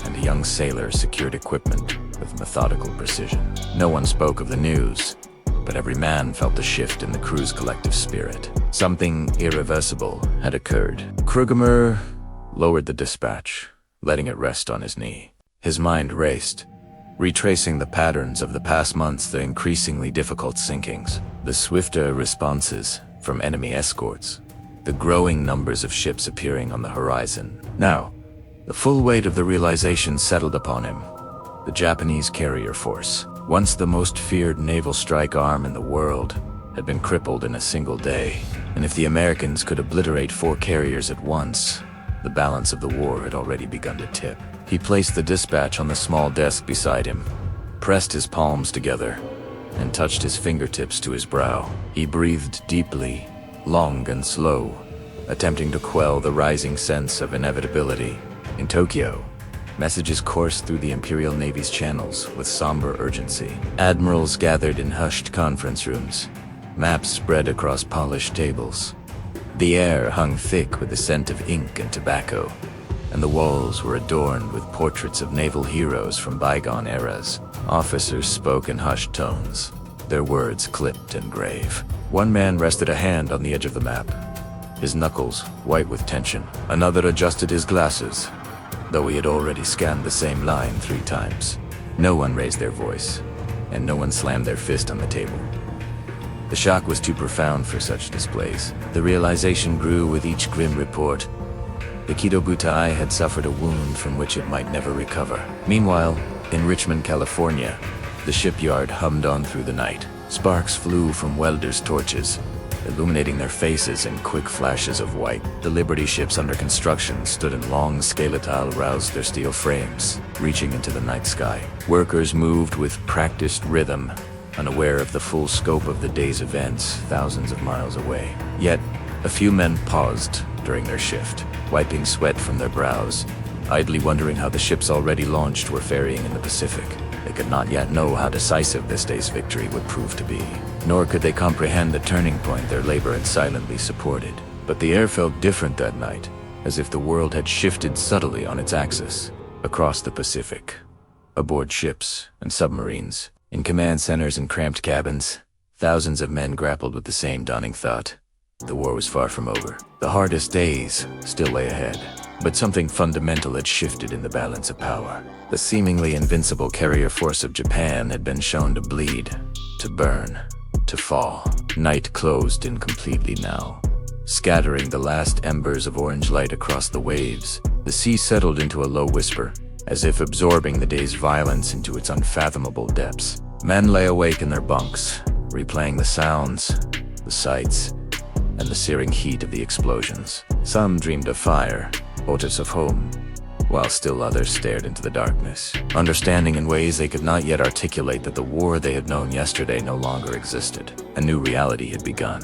[SPEAKER 1] and a young sailor secured equipment with methodical precision. No one spoke of the news, but every man felt the shift in the crew's collective spirit. Something irreversible had occurred. Krugmer lowered the dispatch, letting it rest on his knee. His mind raced, retracing the patterns of the past months, the increasingly difficult sinkings, the swifter responses from enemy escorts, the growing numbers of ships appearing on the horizon. Now, the full weight of the realization settled upon him. The Japanese carrier force, once the most feared naval strike arm in the world, had been crippled in a single day. And if the Americans could obliterate 4 carriers at once, the balance of the war had already begun to tip. He placed the dispatch on the small desk beside him, pressed his palms together, and touched his fingertips to his brow. He breathed deeply, long and slow, attempting to quell the rising sense of inevitability. In Tokyo, messages coursed through the Imperial Navy's channels with somber urgency. Admirals gathered in hushed conference rooms, maps spread across polished tables. The air hung thick with the scent of ink and tobacco, and the walls were adorned with portraits of naval heroes from bygone eras. Officers spoke in hushed tones, their words clipped and grave. One man rested a hand on the edge of the map, his knuckles white with tension. Another adjusted his glasses, though he had already scanned the same line 3 times. No one raised their voice, and no one slammed their fist on the table. The shock was too profound for such displays. The realization grew with each grim report. The Kido Butai had suffered a wound from which it might never recover. Meanwhile, in Richmond, California, the shipyard hummed on through the night. Sparks flew from welders' torches, illuminating their faces in quick flashes of white. The Liberty ships under construction stood in long skeletal roused their steel frames, reaching into the night sky. Workers moved with practiced rhythm, unaware of the full scope of the day's events thousands of miles away. Yet, a few men paused during their shift, wiping sweat from their brows, idly wondering how the ships already launched were ferrying in the Pacific. They could not yet know how decisive this day's victory would prove to be, nor could they comprehend the turning point their labor had silently supported. But the air felt different that night, as if the world had shifted subtly on its axis. Across the Pacific, aboard ships and submarines, in command centers and cramped cabins, thousands of men grappled with the same dawning thought. The war was far from over. The hardest days still lay ahead, but something fundamental had shifted in the balance of power. The seemingly invincible carrier force of Japan had been shown to bleed, to burn, to fall. Night closed in completely now, scattering the last embers of orange light across the waves. The sea settled into a low whisper, as if absorbing the day's violence into its unfathomable depths. Men lay awake in their bunks, replaying the sounds, the sights, and the searing heat of the explosions. Some dreamed of fire, motives of home, while still others stared into the darkness, understanding in ways they could not yet articulate that the war they had known yesterday no longer existed. A new reality had begun,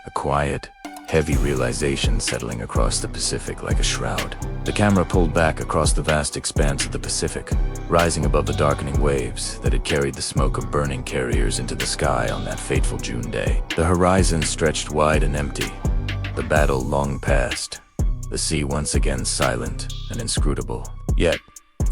[SPEAKER 1] a quiet, heavy realization settling across the Pacific like a shroud. The camera pulled back across the vast expanse of the Pacific, rising above the darkening waves that had carried the smoke of burning carriers into the sky on that fateful June day. The horizon stretched wide and empty, the battle long past, the sea once again silent and inscrutable. Yet,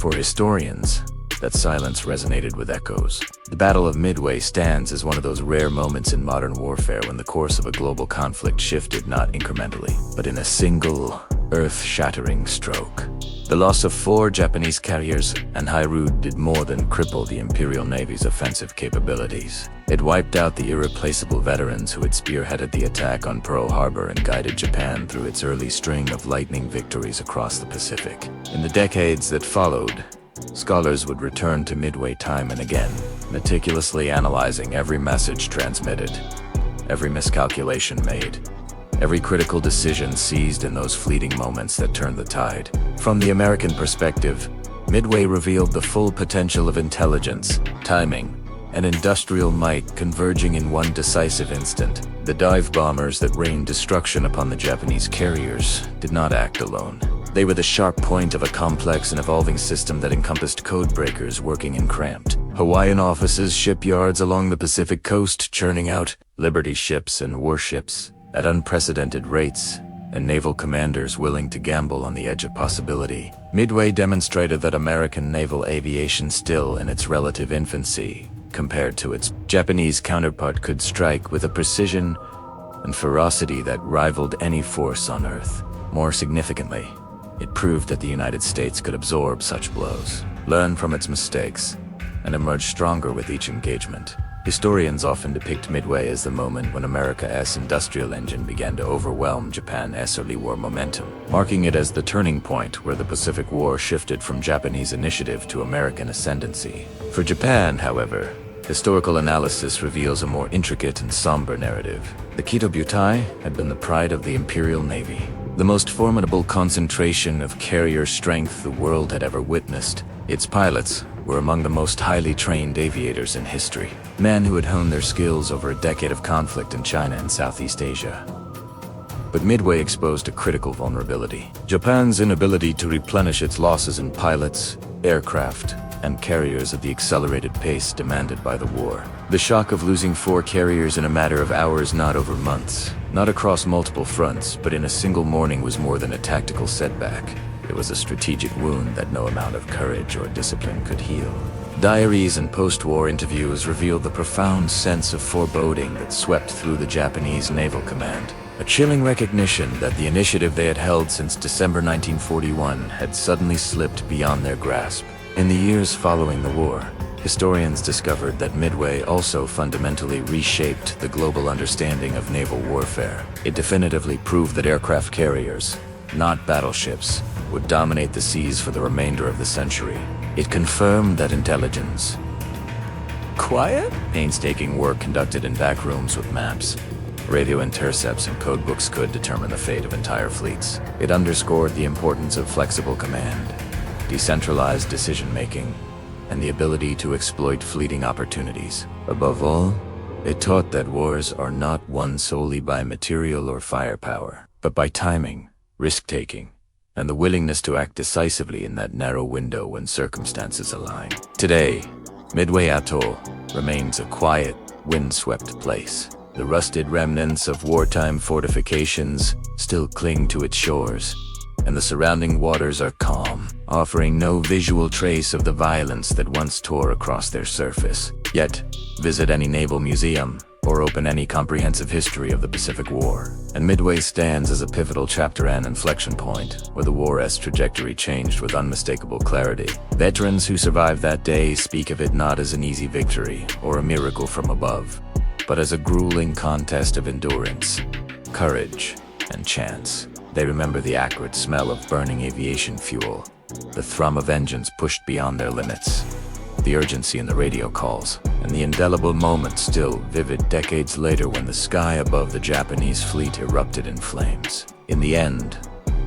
[SPEAKER 1] for historians, that silence resonated with echoes. The Battle of Midway stands as one of those rare moments in modern warfare when the course of a global conflict shifted not incrementally, but in a single, earth-shattering stroke. The loss of 4 Japanese carriers and Hiryū did more than cripple the Imperial Navy's offensive capabilities. It wiped out the irreplaceable veterans who had spearheaded the attack on Pearl Harbor and guided Japan through its early string of lightning victories across the Pacific. In the decades that followed, scholars would return to Midway time and again, meticulously analyzing every message transmitted, every miscalculation made, every critical decision seized in those fleeting moments that turned the tide. From the American perspective, Midway revealed the full potential of intelligence, timing, an industrial might converging in one decisive instant. The dive bombers that rained destruction upon the Japanese carriers did not act alone. They were the sharp point of a complex and evolving system that encompassed codebreakers working in cramped Hawaiian offices, shipyards along the Pacific coast churning out Liberty ships and warships at unprecedented rates, and naval commanders willing to gamble on the edge of possibility. Midway demonstrated that American naval aviation, still in its relative infancy compared to its Japanese counterpart, could strike with a precision and ferocity that rivaled any force on Earth. More significantly, it proved that the United States could absorb such blows, learn from its mistakes, and emerge stronger with each engagement. Historians often depict Midway as the moment when America's industrial engine began to overwhelm Japan's early war momentum, marking it as the turning point where the Pacific War shifted from Japanese initiative to American ascendancy. For Japan, however, historical analysis reveals a more intricate and somber narrative. The Kito Butai had been the pride of the Imperial Navy, the most formidable concentration of carrier strength the world had ever witnessed. Its pilots were among the most highly trained aviators in history, men who had honed their skills over a decade of conflict in China and Southeast Asia. But Midway exposed a critical vulnerability: Japan's inability to replenish its losses in pilots, aircraft, and carriers at the accelerated pace demanded by the war. The shock of losing 4 carriers in a matter of hours, not over months, not across multiple fronts, but in a single morning, was more than a tactical setback. It was a strategic wound that no amount of courage or discipline could heal. Diaries and post-war interviews revealed the profound sense of foreboding that swept through the Japanese Naval Command. A chilling recognition that the initiative they had held since December 1941 had suddenly slipped beyond their grasp. In the years following the war, historians discovered that Midway also fundamentally reshaped the global understanding of naval warfare. It definitively proved that aircraft carriers, not battleships, would dominate the seas for the remainder of the century. It confirmed that intelligence, quiet, painstaking work conducted in back rooms with maps, radio intercepts, and codebooks could determine the fate of entire fleets. It underscored the importance of flexible command, decentralized decision-making, and the ability to exploit fleeting opportunities. Above all, it taught that wars are not won solely by material or firepower, but by timing, risk-taking, and the willingness to act decisively in that narrow window when circumstances align. Today, Midway Atoll remains a quiet, windswept place. The rusted remnants of wartime fortifications still cling to its shores, and the surrounding waters are calm, offering no visual trace of the violence that once tore across their surface. Yet, visit any naval museum or open any comprehensive history of the Pacific War, and Midway stands as a pivotal chapter and inflection point where the war's trajectory changed with unmistakable clarity. Veterans who survived that day speak of it not as an easy victory or a miracle from above, but as a grueling contest of endurance, courage, and chance. They remember the acrid smell of burning aviation fuel, the thrum of engines pushed beyond their limits, the urgency in the radio calls, and the indelible moment still vivid decades later when the sky above the Japanese fleet erupted in flames. In the end,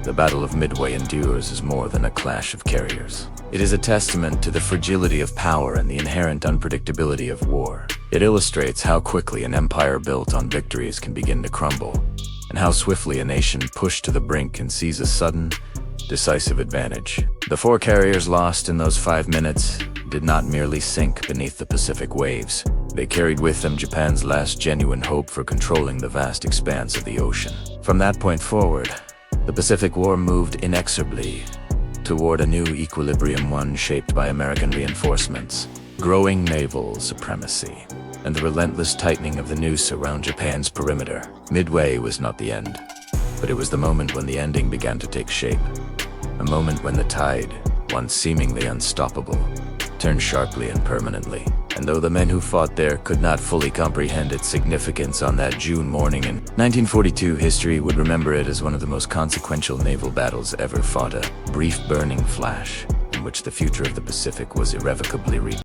[SPEAKER 1] the Battle of Midway endures as more than a clash of carriers. It is a testament to the fragility of power and the inherent unpredictability of war. It illustrates how quickly an empire built on victories can begin to crumble, and how swiftly a nation pushed to the brink can seize a sudden, decisive advantage. The 4 carriers lost in those 5 minutes did not merely sink beneath the Pacific waves. They carried with them Japan's last genuine hope for controlling the vast expanse of the ocean. From that point forward, the Pacific War moved inexorably toward a new equilibrium, one shaped by American reinforcements, growing naval supremacy, and the relentless tightening of the noose around Japan's perimeter. Midway was not the end, but it was the moment when the ending began to take shape. A moment when the tide, once seemingly unstoppable, turned sharply and permanently. And though the men who fought there could not fully comprehend its significance on that June morning in 1942, history would remember it as one of the most consequential naval battles ever fought, a brief burning flash in which the future of the Pacific was irrevocably